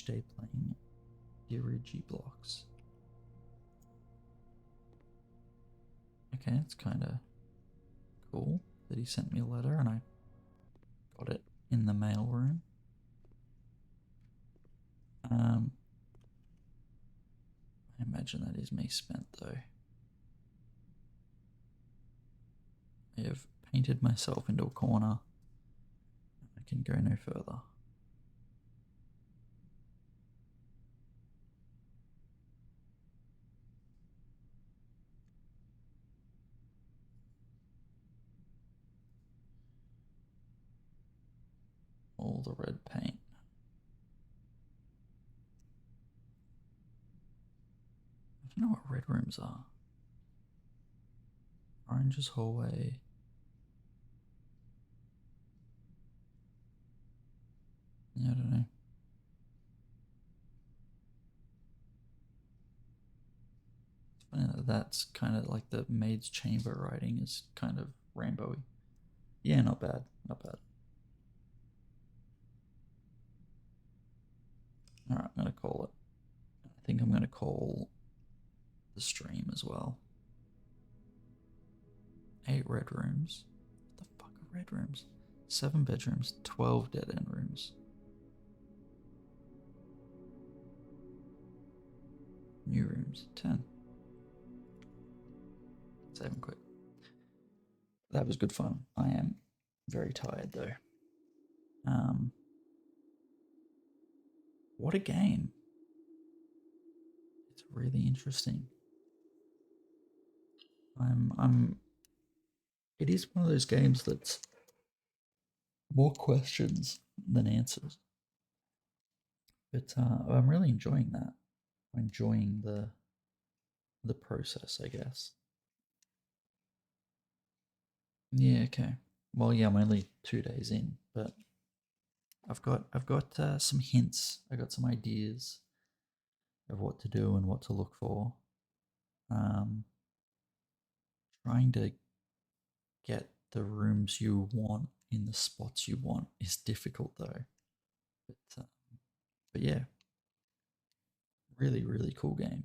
day playing Dirigi blocks. Okay, it's kind of cool that he sent me a letter and I got it in the mail room. I imagine that is me spent though. I have painted myself into a corner. I can go no further. All the red paint. I don't know what red rooms are. Orange's hallway. Yeah, I don't know. It's funny that that's kind of like the maid's chamber writing is kind of rainbowy. Yeah, not bad. Not bad. Alright, I'm going to call it. I think I'm going to call the stream as well. 8 red rooms. What the fuck are red rooms? 7 bedrooms, 12 dead end rooms. New rooms, 10. Save and quit. That was good fun. I am very tired though. What a game. It's really interesting. It is one of those games that's more questions than answers. But I'm really enjoying that. I'm enjoying the process, I guess. Yeah, okay. Well, yeah, I'm only 2 days in, but I've got some hints. I got some ideas of what to do and what to look for. Trying to get the rooms you want in the spots you want is difficult though. But yeah, really, really cool game.